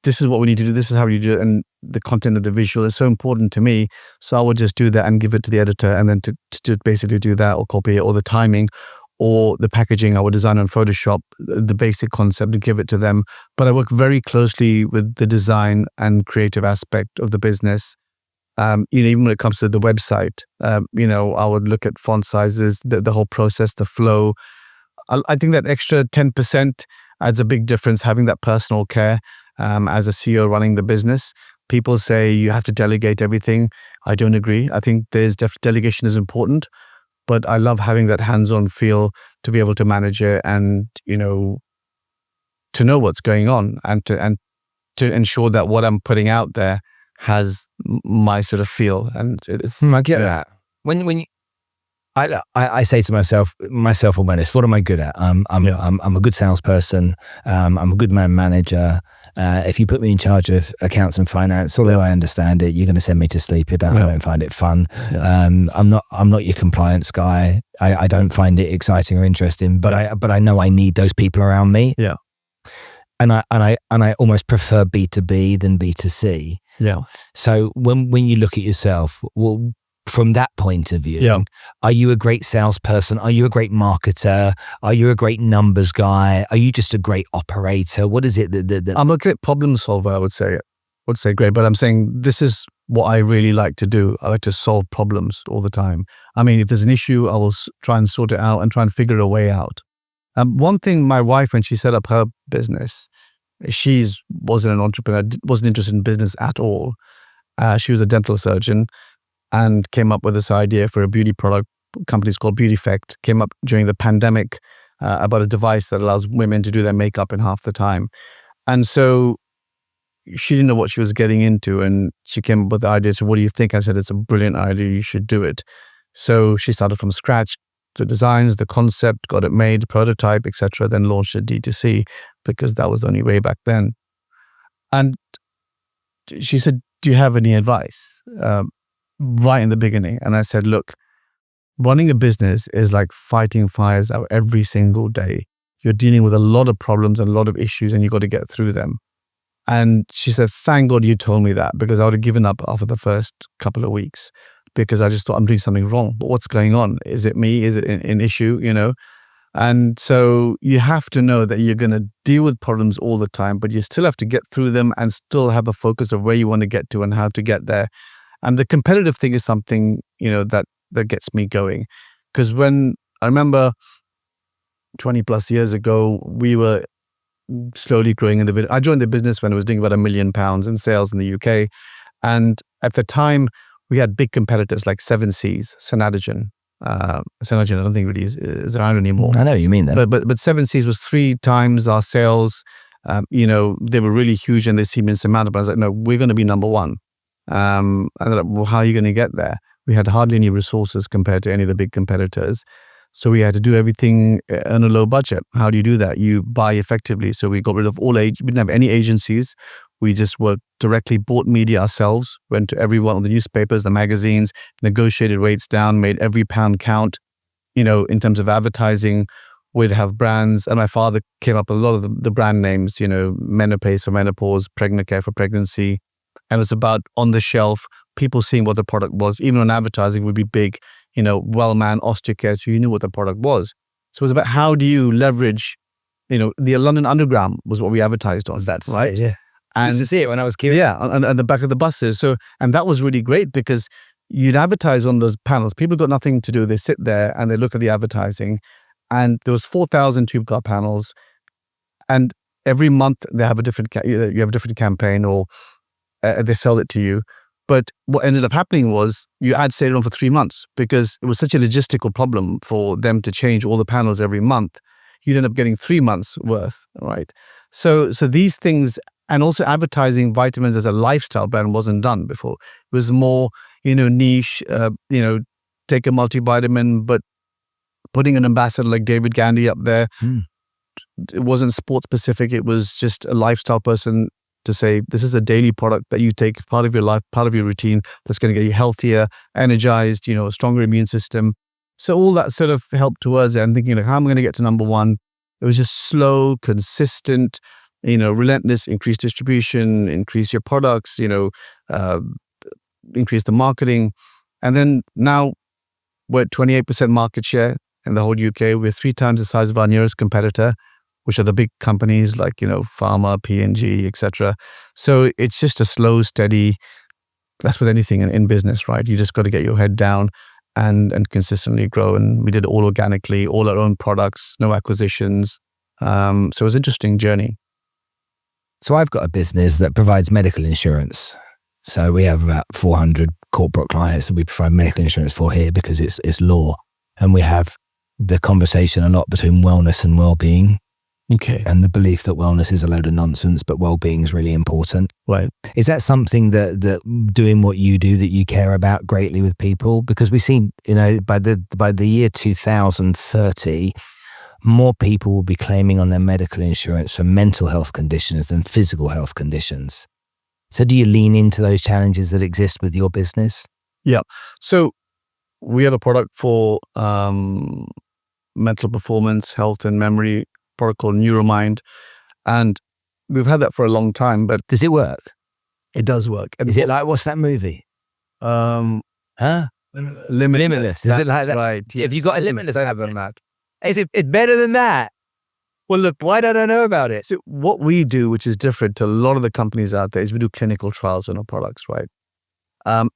this is what we need to do, this is how you do it, and the content of the visual is so important to me. So I would just do that and give it to the editor, and then to basically do that or copy it, or the timing or the packaging I would design on Photoshop, the basic concept, to give it to them. But I work very closely with the design and creative aspect of the business. Even when it comes to the website, I would look at font sizes, the whole process, the flow. I think that extra 10% adds a big difference, having that personal care as a CEO running the business. People say you have to delegate everything. I don't agree. I think delegation is important, but I love having that hands-on feel to be able to manage it and, to know what's going on and to ensure that what I'm putting out there has my sort of feel. And it is. I get that. When you, I say to myself awareness, what am I good at? I'm a good salesperson. I'm a good manager. If you put me in charge of accounts and finance, although I understand it, you're going to send me to sleep. I don't find it fun. Yeah. I'm not your compliance guy. I don't find it exciting or interesting, but I know I need those people around me. Yeah. And I almost prefer B2B than B2C. Yeah. So when you look at yourself, well, from that point of view, are you a great salesperson? Are you a great marketer? Are you a great numbers guy? Are you just a great operator? What is it that I'm a great problem solver, I would say great, but I'm saying this is what I really like to do. I like to solve problems all the time. I mean, if there's an issue, I will try and sort it out and try and figure a way out. One thing my wife, when she set up her business, She wasn't an entrepreneur, wasn't interested in business at all. She was a dental surgeon and came up with this idea for a beauty product. Company's called Beautyfect. Came up during the pandemic about a device that allows women to do their makeup in half the time. And so she didn't know what she was getting into, and she came up with the idea. So what do you think? I said, it's a brilliant idea. You should do it. So she started from scratch, the designs, the concept, got it made, prototype, etc. Then launched it D2C because that was the only way back then. And she said, do you have any advice? Right in the beginning. And I said, look, running a business is like fighting fires out every single day. You're dealing with a lot of problems and a lot of issues, and you got to get through them. And she said, thank God you told me that, because I would have given up after the first couple of weeks, because I just thought I'm doing something wrong. But what's going on? Is it me? Is it an issue? And so you have to know that you're going to deal with problems all the time, but you still have to get through them and still have a focus of where you want to get to and how to get there. And the competitive thing is something, that gets me going. Because when I remember 20 plus years ago, we were slowly growing in the video. I joined the business when it was doing about £1 million in sales in the UK. And at the time, we had big competitors like 7Cs, Synadigen. Synadigen, I don't think really is around anymore. I know you mean that. But 7Cs was 3 times our sales. They were really huge and they seemed insurmountable. I was like, no, we're going to be number one. And they're like, well, how are you going to get there? We had hardly any resources compared to any of the big competitors. So we had to do everything on a low budget. How do you do that? You buy effectively. So we got rid of we didn't have any agencies. We just directly bought media ourselves, went to every one of the newspapers, the magazines, negotiated rates down, made every pound count. In terms of advertising, we'd have brands. And my father came up with a lot of the brand names, Menopause for menopause, Pregnacare for pregnancy. And it was about on the shelf, people seeing what the product was. Even on advertising would be big, Wellman, Osteocare, so you knew what the product was. So it was about how do you leverage, the London Underground was what we advertised on. That's right. Yeah. And I used to see it when I was kid. Yeah, on the back of the buses. So, and that was really great because you'd advertise on those panels. People got nothing to do. They sit there and they look at the advertising. And there was 4,000 tube car panels. And every month they have a different, you have a different campaign, or they sell it to you. But what ended up happening was you had stayed on for 3 months because it was such a logistical problem for them to change all the panels every month. You'd end up getting 3 months worth, right? So these things, and also advertising vitamins as a lifestyle brand wasn't done before. It was more, niche, take a multivitamin, but putting an ambassador like David Gandy up there, it wasn't sports specific. It was just a lifestyle person to say, this is a daily product that you take, part of your life, part of your routine, that's going to get you healthier, energized, a stronger immune system. So all that sort of helped towards it. And thinking, how am I going to get to number one? It was just slow, consistent, relentless, increase distribution, increase your products, increase the marketing. And then now we're at 28% market share in the whole UK. We're 3 times the size of our nearest competitor, which are the big companies like, Pharma, P&G, etc. So it's just a slow, steady, that's with anything in business, right? You just got to get your head down and consistently grow. And we did it all organically, all our own products, no acquisitions. So it was an interesting journey. So I've got a business that provides medical insurance. So we have about 400 corporate clients that we provide medical insurance for here because it's law. And we have the conversation a lot between wellness and well-being. Okay. And the belief that wellness is a load of nonsense, but well-being is really important. Right. Is that something that doing what you do, that you care about greatly with people? Because we see, by the year 2030, more people will be claiming on their medical insurance for mental health conditions than physical health conditions. So do you lean into those challenges that exist with your business? Yeah. So we have a product for mental performance, health and memory, product called Neuromind. And we've had that for a long time, but does it work? It does work. And is it like, what's that movie? Limitless. Is it like that? Right. Have you got a Limitless app on that? Is it better than that? Well, look, why don't I know about it? So what we do, which is different to a lot of the companies out there, is we do clinical trials on our products, right?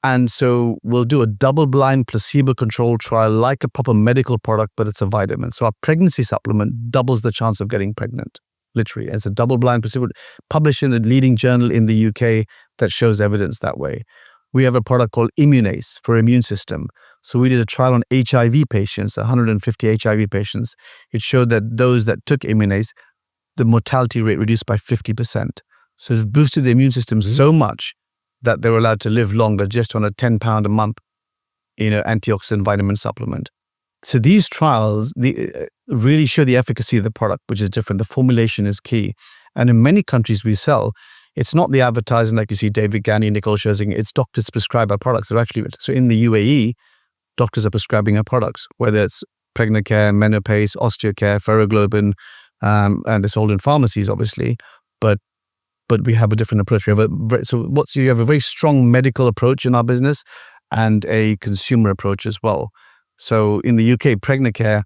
And so we'll do a double-blind placebo-controlled trial like a proper medical product, but it's a vitamin. So our pregnancy supplement doubles the chance of getting pregnant, literally. It's a double-blind placebo, published in the leading journal in the UK that shows evidence that way. We have a product called Immunase for immune system. So we did a trial on HIV patients, 150 HIV patients. It showed that those that took Immunase, the mortality rate reduced by 50%. So it boosted the immune system so much that they were allowed to live longer just on a £10 a month, antioxidant vitamin supplement. So these trials really show the efficacy of the product, which is different. The formulation is key. And in many countries we sell, it's not the advertising like you see David Gani, Nicole Scherzing. It's doctors prescribe our products. So in the UAE, doctors are prescribing our products, whether it's Pregnacare, Menopause, Osteocare, Ferroglobin, and they're sold in pharmacies, obviously. But we have a different approach. You have a very strong medical approach in our business and a consumer approach as well. So in the UK, Pregnacare,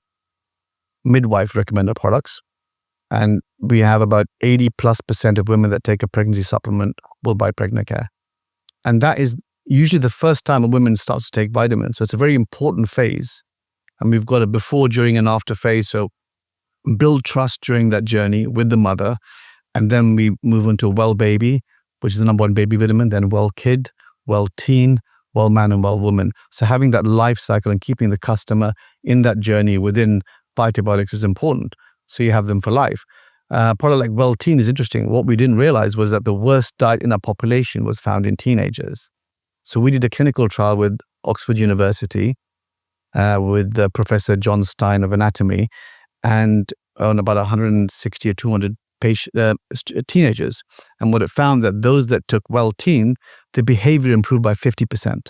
midwives recommend our products. And we have about 80+% of women that take a pregnancy supplement will buy Pregnacare. And that is usually the first time a woman starts to take vitamins. So it's a very important phase. And we've got a before, during, and after phase. So build trust during that journey with the mother. And then we move into Well Baby, which is the number one baby vitamin, then Well Kid, Well Teen, Well Man, and Well Woman. So having that life cycle and keeping the customer in that journey within Vitabiotics is important. So you have them for life. A product like Well Teen is interesting. What we didn't realize was that the worst diet in our population was found in teenagers. So we did a clinical trial with Oxford University, with Professor John Stein of anatomy, and on about 160 or 200 teenagers. And what it found that those that took Well Teen, the behavior improved by 50%.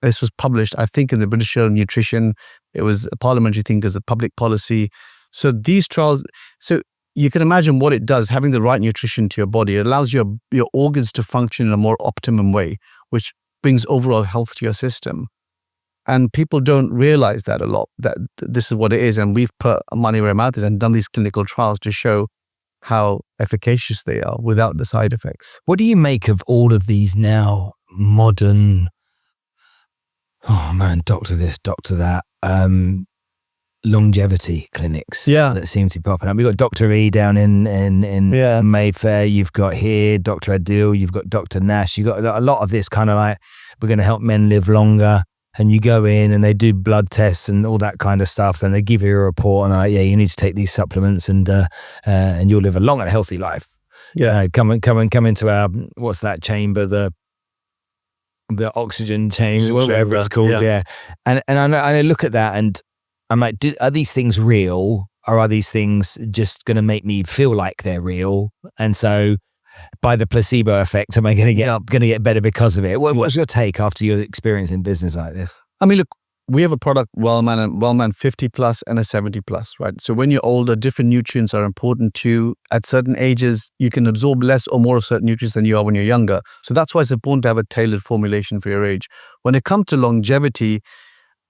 This was published, I think, in the British Journal of Nutrition. It was a parliamentary thing because of public policy. So these trials, so you can imagine what it does, having the right nutrition to your body. It allows your organs to function in a more optimum way, which brings overall health to your system. And people don't realize that a lot, that this is what it is. And we've put money where our mouth is and done these clinical trials to show how efficacious they are without the side effects. What do you make of all of these now modern, doctor this, doctor that, longevity clinics that seem to be popping up? We've got Dr. E down in Mayfair. You've got here Dr. Adil. You've got Dr. Nash. You've got a lot of this kind of like, we're going to help men live longer. And you go in and they do blood tests and all that kind of stuff. And they give you a report and you need to take these supplements and you'll live a long and healthy life. Yeah. Come into our, what's that chamber? The oxygen chamber, whatever it's called. Yeah. And I look at that and I'm like, are these things real, or are these things just going to make me feel like they're real? And so by the placebo effect, am I going to get better because of it? What's your take after your experience in business like this? I mean, look, we have a product, Wellman, and Wellman 50+ and a 70+, right? So when you're older, different nutrients are important too. At certain ages, you can absorb less or more of certain nutrients than you are when you're younger. So that's why it's important to have a tailored formulation for your age. When it comes to longevity,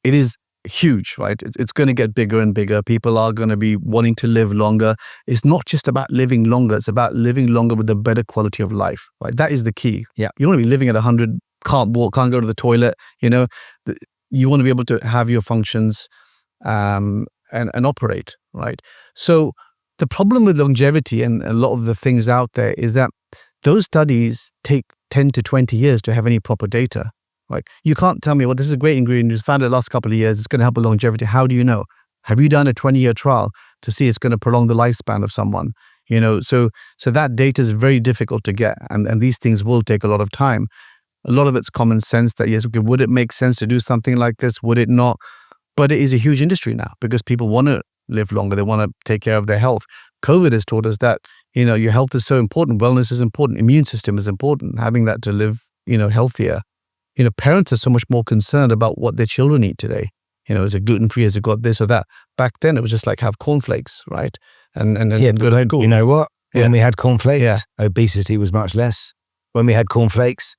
it is huge, right? It's going to get bigger and bigger. People are going to be wanting to live longer. It's not just about living longer. It's about living longer with a better quality of life, right? That is the key. Yeah. You want to be living at 100, can't walk, can't go to the toilet, you want to be able to have your functions and operate, right? So the problem with longevity and a lot of the things out there is that those studies take 10 to 20 years to have any proper data. Right? You can't tell me, well, this is a great ingredient. It's found it the last couple of years. It's going to help with longevity. How do you know? Have you done a 20-year trial to see it's going to prolong the lifespan of someone? So that data is very difficult to get. And these things will take a lot of time. A lot of it's common sense that, yes, okay, would it make sense to do something like this? Would it not? But it is a huge industry now because people want to live longer. They want to take care of their health. COVID has taught us that, your health is so important. Wellness is important. Immune system is important. Having that to live, healthier. Parents are so much more concerned about what their children eat today. Is it gluten-free? Has it got this or that? Back then, it was just like have cornflakes, right? And but cool. You know what? When we had cornflakes, obesity was much less. When we had cornflakes,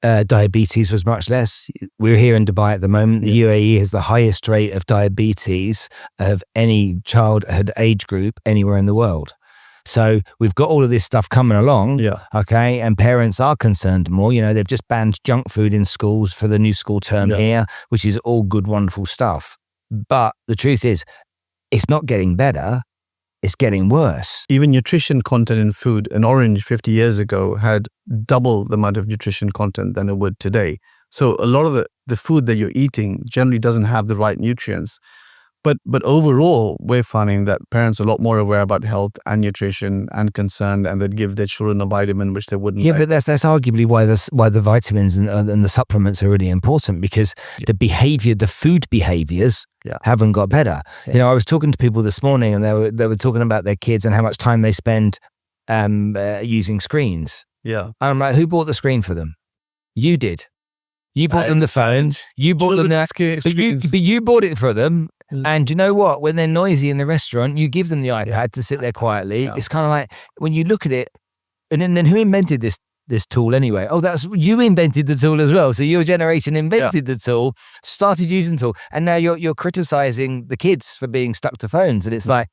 diabetes was much less. We're here in Dubai at the moment. The UAE has the highest rate of diabetes of any childhood age group anywhere in the world. So we've got all of this stuff coming along, okay, and parents are concerned more. They've just banned junk food in schools for the new school term here, which is all good, wonderful stuff. But the truth is, it's not getting better. it's getting worse. Even nutrition content in food, an orange 50 years ago had double the amount of nutrition content than it would today. So a lot of the food that you're eating generally doesn't have the right nutrients. But overall, we're finding that parents are a lot more aware about health and nutrition and concerned, and they'd give their children a vitamin which they wouldn't. Yeah, but that's arguably why the vitamins and the supplements are really important, because the food behaviors haven't got better. Yeah. I was talking to people this morning, and they were talking about their kids and how much time they spend using screens. Yeah. And I'm like, who bought the screen for them? You did. You bought them the phones. You bought them that. But you bought it for them. And you know what? When they're noisy in the restaurant, you give them the iPad to sit there quietly. Yeah. It's kind of like, when you look at it, and then who invented this tool anyway? Oh, you invented the tool as well. So your generation invented the tool, started using the tool, and now you're criticizing the kids for being stuck to phones. And it's like,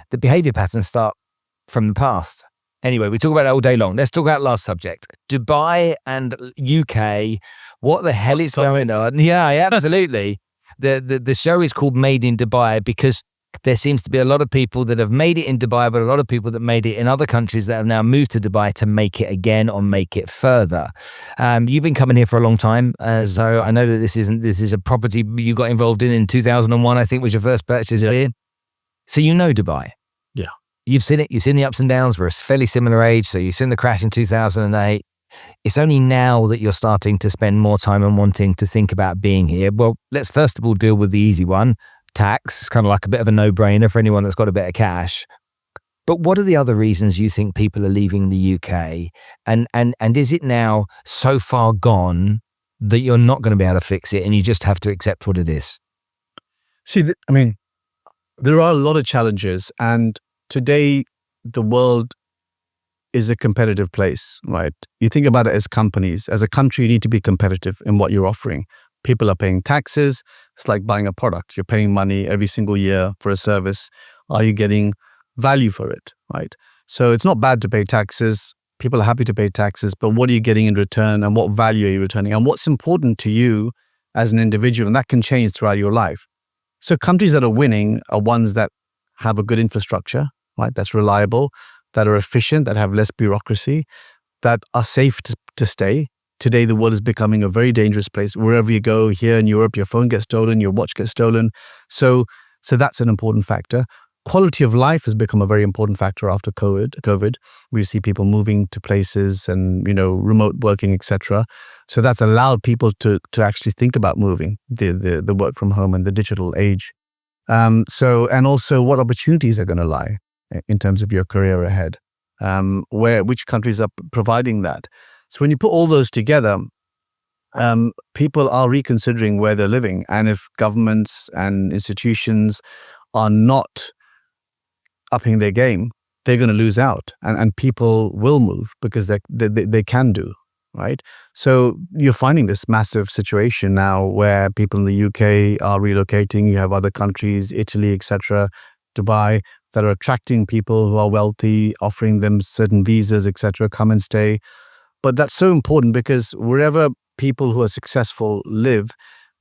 the behavior patterns start from the past. Anyway, we talk about that all day long. Let's talk about last subject. Dubai and UK. What the hell is going on? Yeah, absolutely. The show is called Made in Dubai because there seems to be a lot of people that have made it in Dubai, but a lot of people that made it in other countries that have now moved to Dubai to make it again or make it further. You've been coming here for a long time, so I know that this is a property you got involved in 2001, I think was your first purchase here. So you know Dubai. Yeah. You've seen it. You've seen the ups and downs. We're a fairly similar age, so you've seen the crash in 2008. It's only now that you're starting to spend more time and wanting to think about being here. Well, let's first of all deal with the easy one, tax. It's kind of like a bit of a no-brainer for anyone that's got a bit of cash. But what are the other reasons you think people are leaving the UK? And is it now so far gone that you're not going to be able to fix it and you just have to accept what it is? See, there are a lot of challenges, and today the world is a competitive place, right? You think about it as companies. As a country, you need to be competitive in what you're offering. People are paying taxes. It's like buying a product. You're paying money every single year for a service. Are you getting value for it, right? So it's not bad to pay taxes. People are happy to pay taxes, but what are you getting in return, and what value are you returning, and what's important to you as an individual? And that can change throughout your life. So countries that are winning are ones that have a good infrastructure, right? That's reliable, that are efficient, that have less bureaucracy, that are safe to stay. Today, the world is becoming a very dangerous place. Wherever you go, here in Europe, your phone gets stolen, your watch gets stolen. So that's an important factor. Quality of life has become a very important factor after COVID. We see people moving to places and, remote working, etc. So that's allowed people to actually think about moving, the work from home and the digital age. And also what opportunities are going to lie in terms of your career ahead, which countries are providing that. So when you put all those together, people are reconsidering where they're living. And if governments and institutions are not upping their game, they're going to lose out, and people will move because they can do, right? So you're finding this massive situation now where people in the UK are relocating. You have other countries, Italy, etc., Dubai, that are attracting people who are wealthy, offering them certain visas, etc., come and stay. But that's so important because wherever people who are successful live,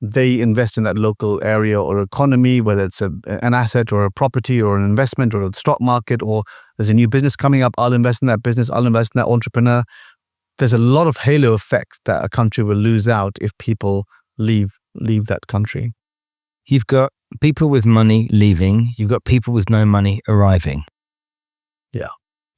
they invest in that local area or economy, whether it's an asset or a property or an investment or the stock market, or there's a new business coming up, I'll invest in that business, I'll invest in that entrepreneur. There's a lot of halo effect that a country will lose out if people leave that country. You've got people with money leaving, you've got people with no money arriving. Yeah.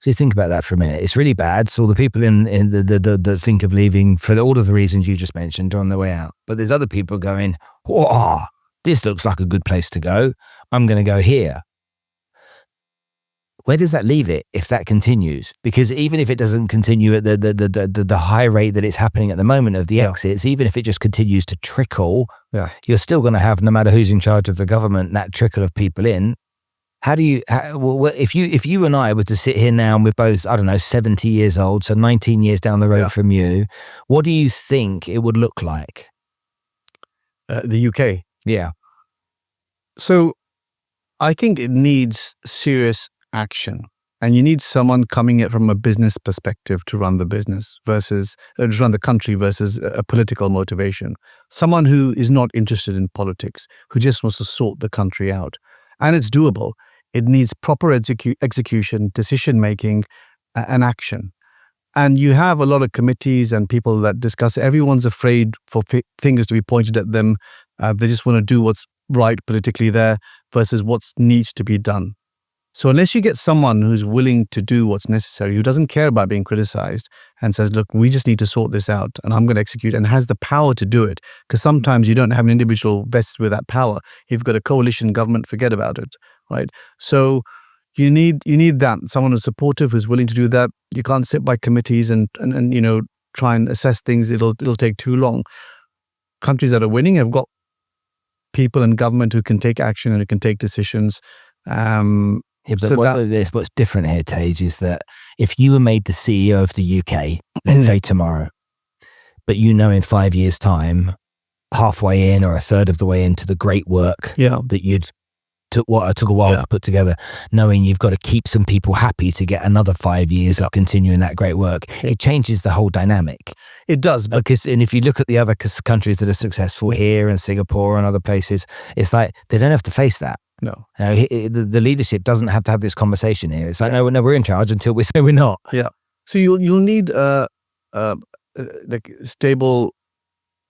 So you think about that for a minute. It's really bad. So the people in the think of leaving for all of the reasons you just mentioned are on their way out. But there's other people going, whoa, this looks like a good place to go. I'm going to go here. Where does that leave it if that continues? Because even if it doesn't continue at the high rate that it's happening at the moment of the exits, even if it just continues to trickle, you're still going to have, no matter who's in charge of the government, that trickle of people in. If you and I were to sit here now and we're both, 70 years old, so 19 years down the road from you, what do you think it would look like? The UK. Yeah. So I think it needs serious action, and you need someone coming at from a business perspective to run the business versus to run the country versus a political motivation. Someone who is not interested in politics, who just wants to sort the country out. And it's doable. It needs proper execution, decision-making, and action. And you have a lot of committees and people that discuss. Everyone's afraid for fingers to be pointed at them. They just want to do what's right politically there versus what needs to be done. So unless you get someone who's willing to do what's necessary, who doesn't care about being criticized and says, look, we just need to sort this out and I'm going to execute, and has the power to do it, because sometimes you don't have an individual vested with that power. You've got a coalition government, forget about it, right? So you need that, someone who's supportive, who's willing to do that. You can't sit by committees and try and assess things. It'll take too long. Countries that are winning have got people in government who can take action and who can take decisions. Yeah, but what's different here, Tej, is that if you were made the CEO of the UK, let's say tomorrow, but in 5 years' time, halfway in or a third of the way into the great work that took a while to put together, knowing you've got to keep some people happy to get another 5 years of continuing that great work, it changes the whole dynamic. It does. And if you look at the other countries that are successful here and Singapore and other places, it's like they don't have to face that. No. The leadership doesn't have to have this conversation here. It's like, no, we're in charge until we say we're not. Yeah. So you'll need stable,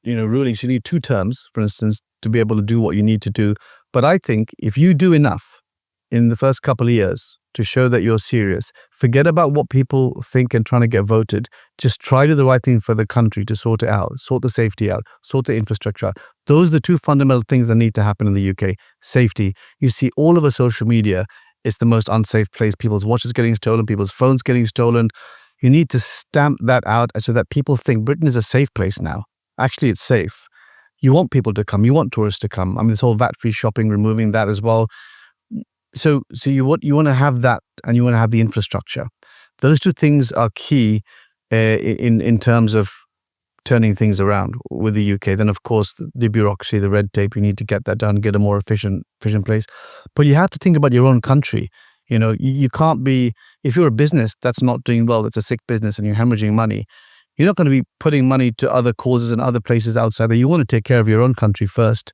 rulings. You need 2 terms, for instance, to be able to do what you need to do. But I think if you do enough in the first couple of years to show that you're serious, forget about what people think and trying to get voted. Just try to do the right thing for the country to sort it out, sort the safety out, sort the infrastructure out. Those are the 2 fundamental things that need to happen in the UK. Safety. You see all over social media, it's the most unsafe place. People's watches getting stolen, people's phones getting stolen. You need to stamp that out so that people think Britain is a safe place now. Actually, it's safe. You want people to come. You want tourists to come. I mean, this whole VAT-free shopping, removing that as well. So you want to have that, and you want to have the infrastructure. Those 2 things are key in terms of turning things around with the UK. Then, of course, the bureaucracy, the red tape, you need to get that done, get a more efficient place. But you have to think about your own country. You can't be, if you're a business that's not doing well, it's a sick business and you're hemorrhaging money, you're not going to be putting money to other causes and other places outside there. You want to take care of your own country first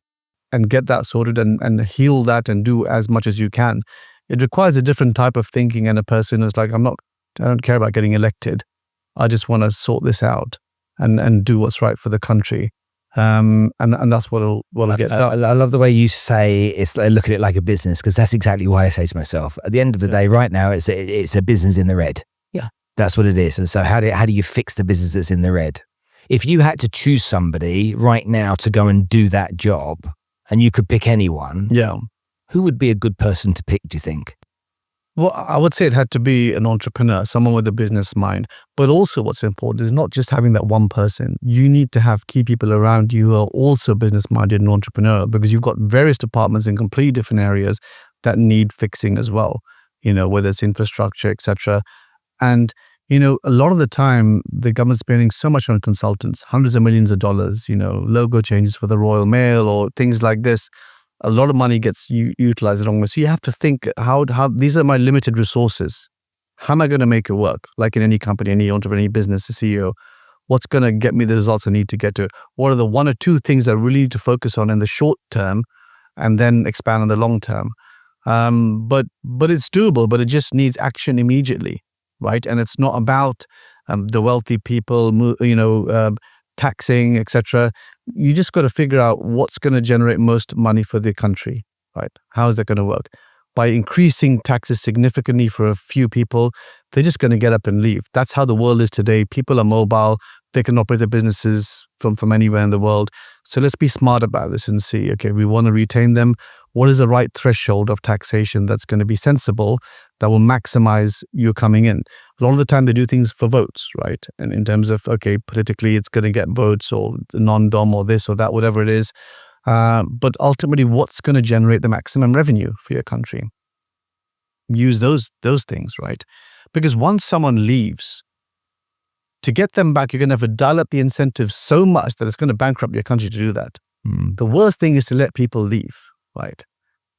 and get that sorted and heal that and do as much as you can. It requires a different type of thinking, and a person is like, I don't care about getting elected. I just want to sort this out and do what's right for the country. And that's what'll get done. I love the way you say it's like, look at it like a business, because that's exactly what I say to myself. At the end of the day, right now, it's a business in the red. Yeah. That's what it is. And so how do you fix the business that's in the red? If you had to choose somebody right now to go and do that job, and you could pick anyone, who would be a good person to pick, do you think? Well, I would say it had to be an entrepreneur, someone with a business mind. But also what's important is not just having that one person. You need to have key people around you who are also business-minded and entrepreneurial, because you've got various departments in completely different areas that need fixing as well, whether it's infrastructure, etc. And a lot of the time, the government's spending so much on consultants, hundreds of millions of dollars, logo changes for the Royal Mail or things like this. A lot of money gets utilized the wrong way. So you have to think, how these are my limited resources. How am I going to make it work? Like in any company, any entrepreneur, any business, a CEO, what's going to get me the results I need to get to it? What are the 1 or 2 things I really need to focus on in the short term and then expand in the long term? But it's doable, but it just needs action immediately. Right. And it's not about the wealthy people, taxing, etc. You just got to figure out what's going to generate most money for the country. Right. How is that going to work? By increasing taxes significantly for a few people, they're just going to get up and leave. That's how the world is today. People are mobile. They can operate their businesses from anywhere in the world. So let's be smart about this and see, okay, we want to retain them. What is the right threshold of taxation that's going to be sensible, that will maximize you coming in? A lot of the time they do things for votes, right? And in terms of, okay, politically it's going to get votes or the non-dom or this or that, whatever it is. But ultimately, what's going to generate the maximum revenue for your country? Use those things, right? Because once someone leaves, to get them back, you're going to have to dial up the incentives so much that it's going to bankrupt your country to do that. The worst thing is to let people leave, right?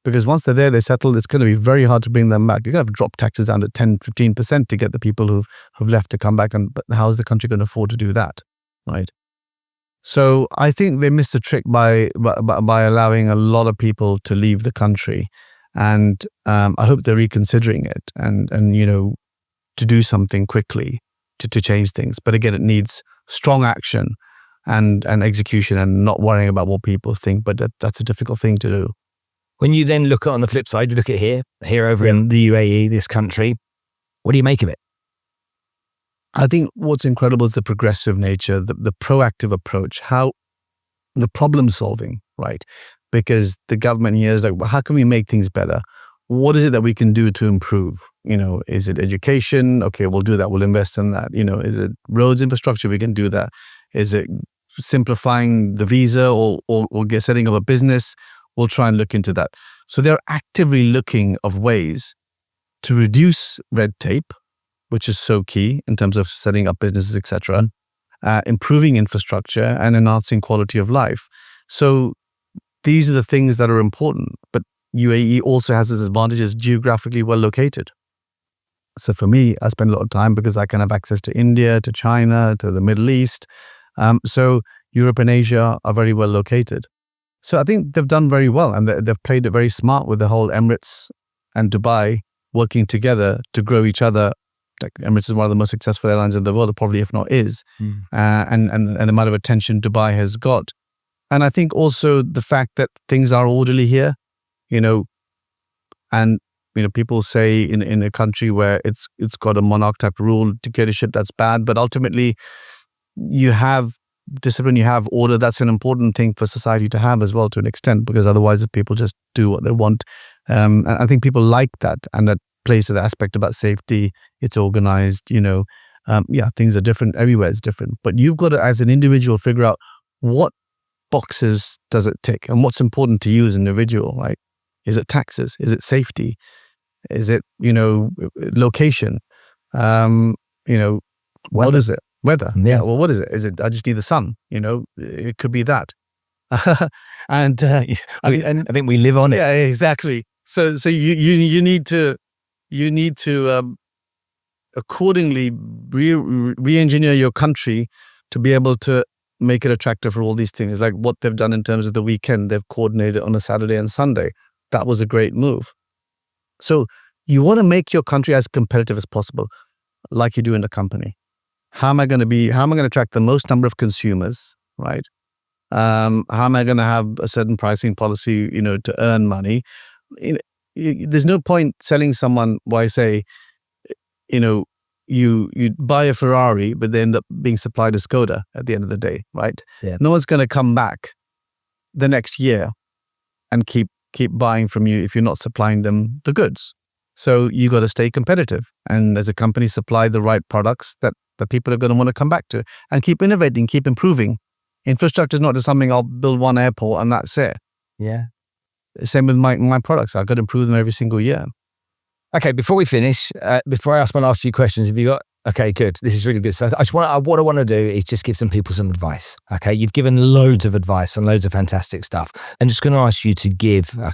Because once they're there, they're settled, it's going to be very hard to bring them back. You're going to have to drop taxes down to 10, 15% to get the people who've left to come back. But how's the country going to afford to do that, right? So I think they missed a trick by allowing a lot of people to leave the country. And I hope they're reconsidering it and to do something quickly to change things. But again, it needs strong action and execution and not worrying about what people think. But that's a difficult thing to do. When you then look at, on the flip side, you look at here over in the UAE, this country, what do you make of it? I think what's incredible is the progressive nature, the proactive approach, how the problem solving, right? Because the government here is like, well, how can we make things better? What is it that we can do to improve? Is it education? Okay, we'll do that. We'll invest in that. Is it roads infrastructure? We can do that. Is it simplifying the visa or setting up a business? We'll try and look into that. So they're actively looking of ways to reduce red tape, which is so key in terms of setting up businesses, etc., improving infrastructure and enhancing quality of life. So these are the things that are important. But UAE also has its advantages, geographically well located. So for me, I spend a lot of time because I can have access to India, to China, to the Middle East. So Europe and Asia are very well located. So I think they've done very well, and they've played it very smart with the whole Emirates and Dubai working together to grow each other. Like Emirates is one of the most successful airlines in the world, probably if not is, and the amount of attention Dubai has got. And I think also the fact that things are orderly here, and people say in a country where it's got a monarch type rule, dictatorship, that's bad, but ultimately you have discipline, you have order. That's an important thing for society to have as well, to an extent, because otherwise if people just do what they want, and I think people like that, and that plays to the aspect about safety. It's organized, things are different everywhere. It's different, but you've got to, as an individual, figure out what boxes does it tick and what's important to you as an individual. Like, is it taxes? Is it safety? Is it location? What is it? Weather. Yeah. Well, what is it? Is it I just need the sun? It could be that. And I think we live on it. Yeah, exactly. So you need to accordingly re-engineer your country to be able to make it attractive for all these things. Like what they've done in terms of the weekend, they've coordinated on a Saturday and Sunday. That was a great move. So you want to make your country as competitive as possible, like you do in a company. How am I going to attract the most number of consumers, right? How am I going to have a certain pricing policy, to earn money? There's no point selling someone why say, you buy a Ferrari, but they end up being supplied a Skoda at the end of the day, right? Yeah. No one's going to come back the next year and keep buying from you if you're not supplying them the goods. So you got to stay competitive, and as a company, supply the right products that people are going to want to come back to, and keep innovating, keep improving. Infrastructure is not just something I'll build one airport and that's it. Yeah. Same with my products. I've got to improve them every single year. Okay, before we finish, before I ask my last few questions, have you got? Okay, good. This is really good. So what I want to do is just give some people some advice. Okay, you've given loads of advice and loads of fantastic stuff. I'm just going to ask you to give, a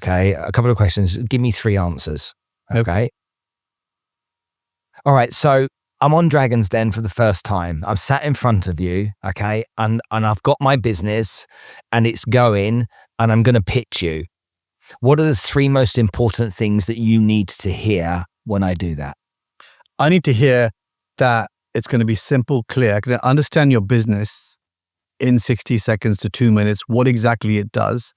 couple of questions. Give me 3 answers. Okay. All right. So I'm on Dragon's Den for the first time. I've sat in front of you. Okay, and I've got my business, and it's going, and I'm going to pitch you. What are the 3 most important things that you need to hear when I do that? I need to hear that it's going to be simple, clear. I can understand your business in 60 seconds to 2 minutes, what exactly it does.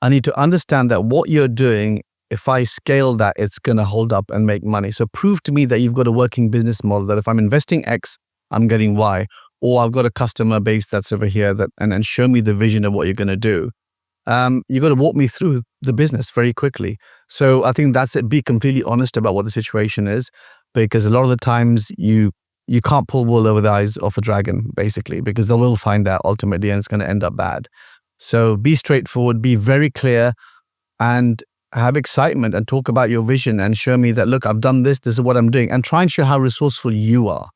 I need to understand that what you're doing, if I scale that, it's going to hold up and make money. So prove to me that you've got a working business model, that if I'm investing X, I'm getting Y, or I've got a customer base that's over here, and show me the vision of what you're going to do. You've got to walk me through the business very quickly. So I think that's it. Be completely honest about what the situation is, because a lot of the times you can't pull wool over the eyes of a dragon, basically, because they will find out ultimately, and it's going to end up bad. So be straightforward, be very clear, and have excitement, and talk about your vision, and show me that, look, I've done this is what I'm doing, and try and show how resourceful you are.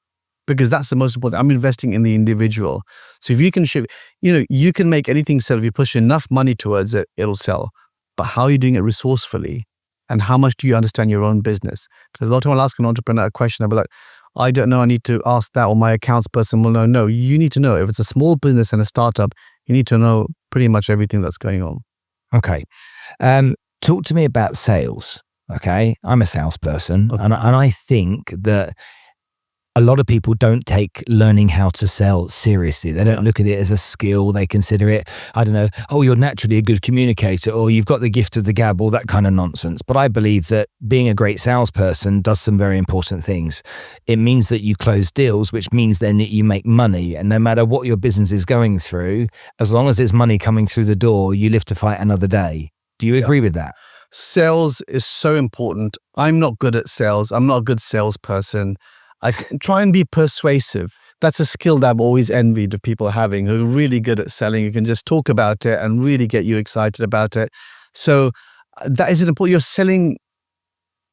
Because that's the most important. I'm investing in the individual. So if you can show, you can make anything sell. If you push enough money towards it, it'll sell. But how are you doing it resourcefully? And how much do you understand your own business? Because a lot of time I'll ask an entrepreneur a question, I'll be like, I don't know, I need to ask that, or my accounts person will know. No, you need to know. If it's a small business and a startup, you need to know pretty much everything that's going on. Okay. Talk to me about sales. Okay. I'm a salesperson, and I think that a lot of people don't take learning how to sell seriously. They don't look at it as a skill. They consider it, I don't know, oh, you're naturally a good communicator, or you've got the gift of the gab, all that kind of nonsense. But I believe that being a great salesperson does some very important things. It means that you close deals, which means then that you make money. And no matter what your business is going through, as long as there's money coming through the door, you live to fight another day. Do you agree with that? Sales is so important. I'm not good at sales. I'm not a good salesperson. I try and be persuasive. That's a skill that I've always envied of people having, who are really good at selling. You can just talk about it and really get you excited about it. So that is important. You're selling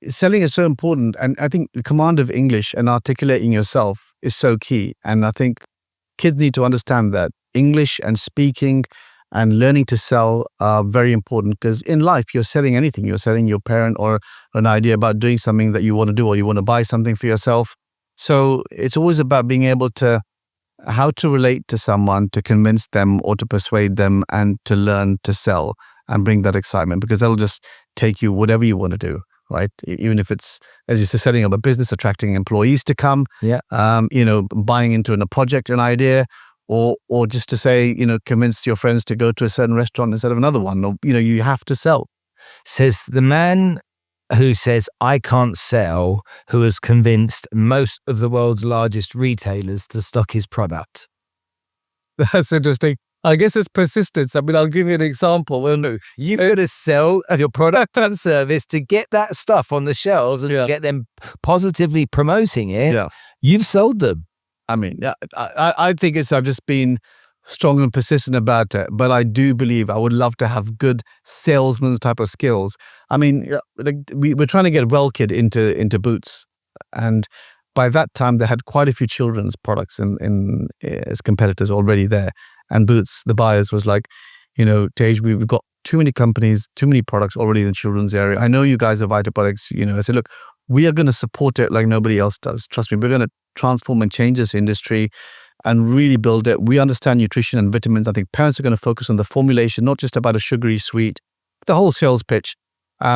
is so important. And I think the command of English and articulating yourself is so key. And I think kids need to understand that English and speaking and learning to sell are very important, because in life, you're selling anything. You're selling your parent or an idea about doing something that you want to do, or you want to buy something for yourself. So it's always about being able to, how to relate to someone, to convince them or to persuade them, and to learn to sell and bring that excitement, because that'll just take you whatever you want to do, right? Even if it's, as you say, setting up a business, attracting employees to come, buying into a project, an idea, or just to say, convince your friends to go to a certain restaurant instead of another one, or, you have to sell. Says the man who says, I can't sell, who has convinced most of the world's largest retailers to stock his product. That's interesting. I guess it's persistence. I mean, I'll give you an example. Well, no, you've got to sell your product and service to get that stuff on the shelves and get them positively promoting it. Yeah. You've sold them. I mean, I think I've just been strong and persistent about it, but I do believe I would love to have good salesman type of skills. I mean, we're trying to get WellKid into Boots, and by that time they had quite a few children's products in as competitors already there. And Boots, the buyers, was like, Tej, we've got too many companies, too many products already in the children's area. I know you guys are Vitabiotics. I said, look, we are going to support it like nobody else does. Trust me, we're going to transform and change this industry and really build it. We understand nutrition and vitamins. I think parents are going to focus on the formulation, not just about a sugary sweet. The whole sales pitch,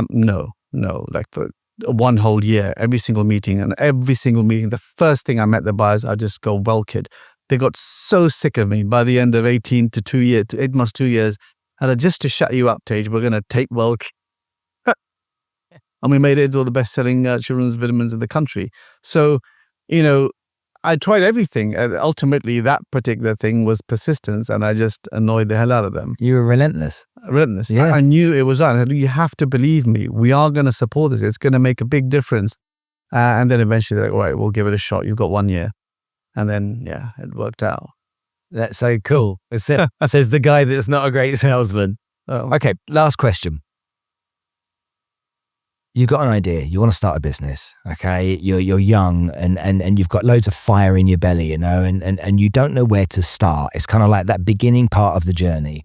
no. Like for one whole year, every single meeting, the first thing I met the buyers, I just go, WellKid. They got so sick of me by the end of 8 months, 2 years. And just to shut you up, Tej, we're going to take WellKid. And we made it one of the best-selling children's vitamins in the country. So, I tried everything. And ultimately, that particular thing was persistence, and I just annoyed the hell out of them. You were relentless. Relentless. Yeah. I knew it was on. You have to believe me. We are going to support this. It's going to make a big difference. And then eventually, they're like, all right, we'll give it a shot. You've got 1 year. And then, it worked out. That's so cool. Says the guy that's not a great salesman. Oh. Okay, last question. You've got an idea, you want to start a business, okay? You're young and you've got loads of fire in your belly, and you don't know where to start. It's kind of like that beginning part of the journey.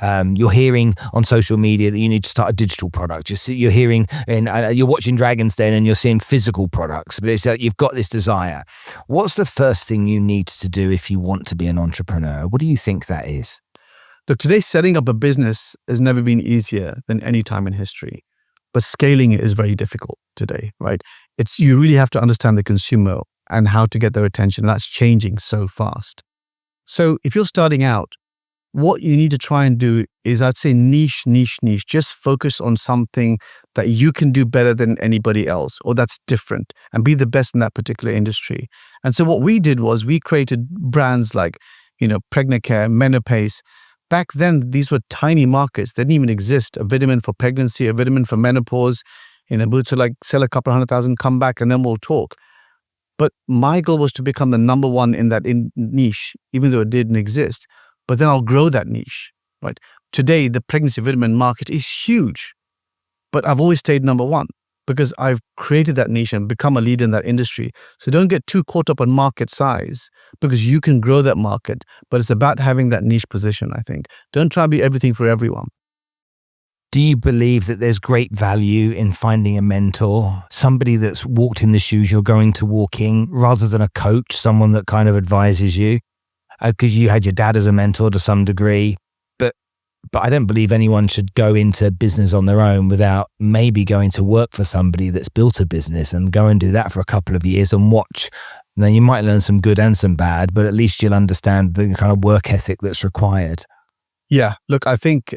You're hearing on social media that you need to start a digital product. You're hearing, and you're watching Dragon's Den and you're seeing physical products, but it's like you've got this desire. What's the first thing you need to do if you want to be an entrepreneur? What do you think that is? Look, today setting up a business has never been easier than any time in history. But scaling it is very difficult today, right? You really have to understand the consumer and how to get their attention. That's changing so fast. So if you're starting out, what you need to try and do is, I'd say, niche. Just focus on something that you can do better than anybody else, or that's different, and be the best in that particular industry. And so what we did was we created brands like, Pregnacare, Menopause. Back then, these were tiny markets. They didn't even exist. A vitamin for pregnancy, a vitamin for menopause. Boots are like, sell a couple 100,000, come back, and then we'll talk. But my goal was to become the number one in that niche, even though it didn't exist. But then I'll grow that niche, right? Today, the pregnancy vitamin market is huge. But I've always stayed number one because I've created that niche and become a leader in that industry. So don't get too caught up on market size, because you can grow that market, but it's about having that niche position, I think. Don't try to be everything for everyone. Do you believe that there's great value in finding a mentor, somebody that's walked in the shoes you're going to walk in, rather than a coach, someone that kind of advises you? Because you had your dad as a mentor to some degree, but But I don't believe anyone should go into business on their own without maybe going to work for somebody that's built a business and go and do that for a couple of years and watch. Now, you might learn some good and some bad, but at least you'll understand the kind of work ethic that's required. Yeah, look, I think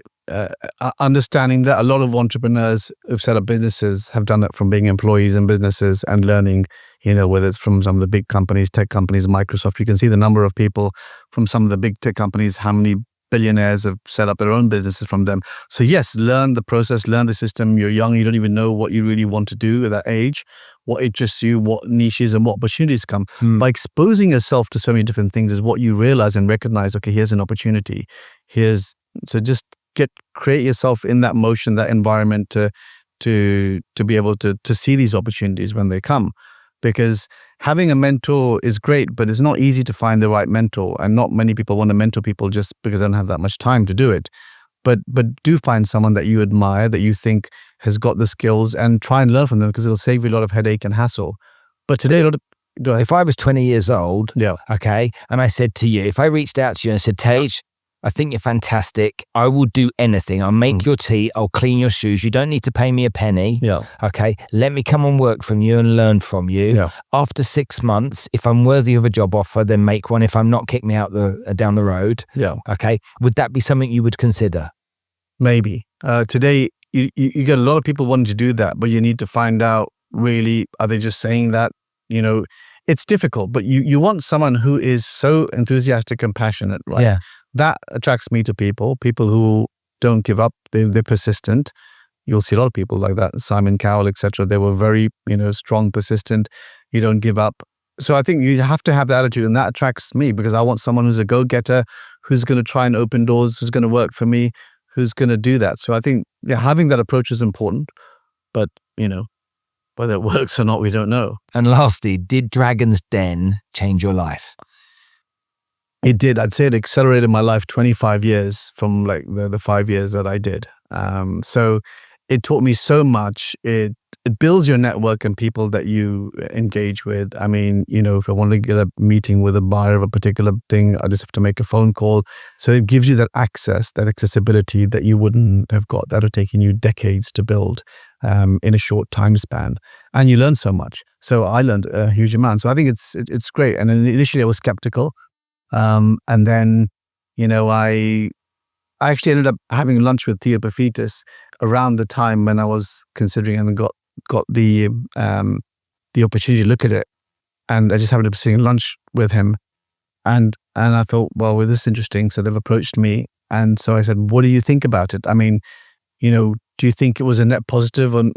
understanding that a lot of entrepreneurs who've set up businesses have done that from being employees in businesses and learning, whether it's from some of the big companies, tech companies, Microsoft. You can see the number of people from some of the big tech companies, how many billionaires have set up their own businesses from them. So yes, learn the process, learn the system. You're young, you don't even know what you really want to do at that age, what interests you, what niches and what opportunities come. By exposing yourself to so many different things is what you realize and recognize, okay, here's an opportunity. So just create yourself in that motion, that environment to be able to see these opportunities when they come. Because having a mentor is great, but it's not easy to find the right mentor. And not many people want to mentor people just because they don't have that much time to do it. But do find someone that you admire, that you think has got the skills, and try and learn from them, because it'll save you a lot of headache and hassle. But today, if I was 20 years old, yeah, okay, and I said to you, if I reached out to you and said, Tej, I think you're fantastic. I will do anything. I'll make your tea. I'll clean your shoes. You don't need to pay me a penny. Yeah. Okay. Let me come and work from you and learn from you. Yeah. After 6 months, if I'm worthy of a job offer, then make one. If I'm not, kick me out down the road. Yeah. Okay. Would that be something you would consider? Maybe. Today, you get a lot of people wanting to do that, but you need to find out, really, are they just saying that? It's difficult, but you want someone who is so enthusiastic and passionate, right? Yeah. That attracts me to people who don't give up. They're persistent. You'll see a lot of people like that, Simon Cowell, etc. They were very, strong, persistent. You don't give up. So I think you have to have the attitude, and that attracts me, because I want someone who's a go-getter, who's going to try and open doors, who's going to work for me, who's going to do that. So I think having that approach is important, but, whether it works or not, we don't know. And lastly, did Dragon's Den change your life? It did. I'd say it accelerated my life 25 years from like the 5 years that I did. So it taught me so much. It builds your network and people that you engage with. I mean, if I want to get a meeting with a buyer of a particular thing, I just have to make a phone call. So it gives you that access, that accessibility that you wouldn't have got, that have taken you decades to build in a short time span. And you learn so much. So I learned a huge amount. So I think it's great. And initially I was skeptical. And then, I actually ended up having lunch with Tej Lalvani around the time when I was considering, and got the opportunity to look at it. And I just happened to be sitting at lunch with him. And I thought, well, this is interesting. So they've approached me. And so I said, what do you think about it? I mean, do you think it was a net positive? And,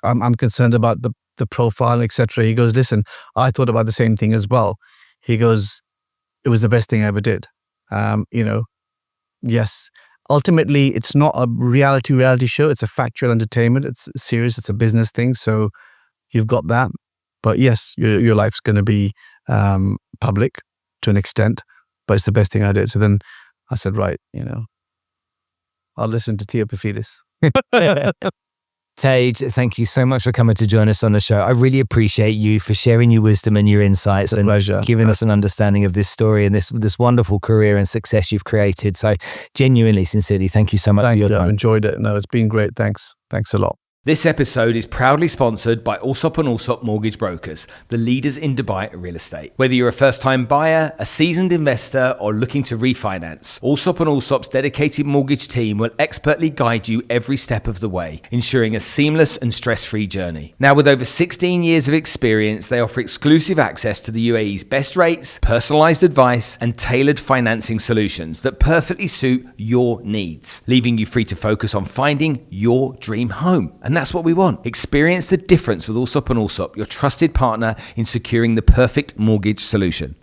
I'm concerned about the profile, etc. He goes, listen, I thought about the same thing as well. He goes, it was the best thing I ever did. Yes. Ultimately, it's not a reality show. It's a factual entertainment. It's serious. It's a business thing. So you've got that. But yes, your life's going to be public to an extent, but it's the best thing I did. So then I said, right, I'll listen to Tej Lalvani. Tej, thank you so much for coming to join us on the show. I really appreciate you for sharing your wisdom and your insights and giving us an understanding of this story and this wonderful career and success you've created. So genuinely, sincerely, thank you so much for your time. I've enjoyed it. No, it's been great. Thanks a lot. This episode is proudly sponsored by Allsop & Allsop Mortgage Brokers, the leaders in Dubai real estate. Whether you're a first-time buyer, a seasoned investor, or looking to refinance, Allsop & Allsop's dedicated mortgage team will expertly guide you every step of the way, ensuring a seamless and stress-free journey. Now, with over 16 years of experience, they offer exclusive access to the UAE's best rates, personalized advice, and tailored financing solutions that perfectly suit your needs, leaving you free to focus on finding your dream home. And that's what we want. Experience the difference with Allsop & Allsop, your trusted partner in securing the perfect mortgage solution.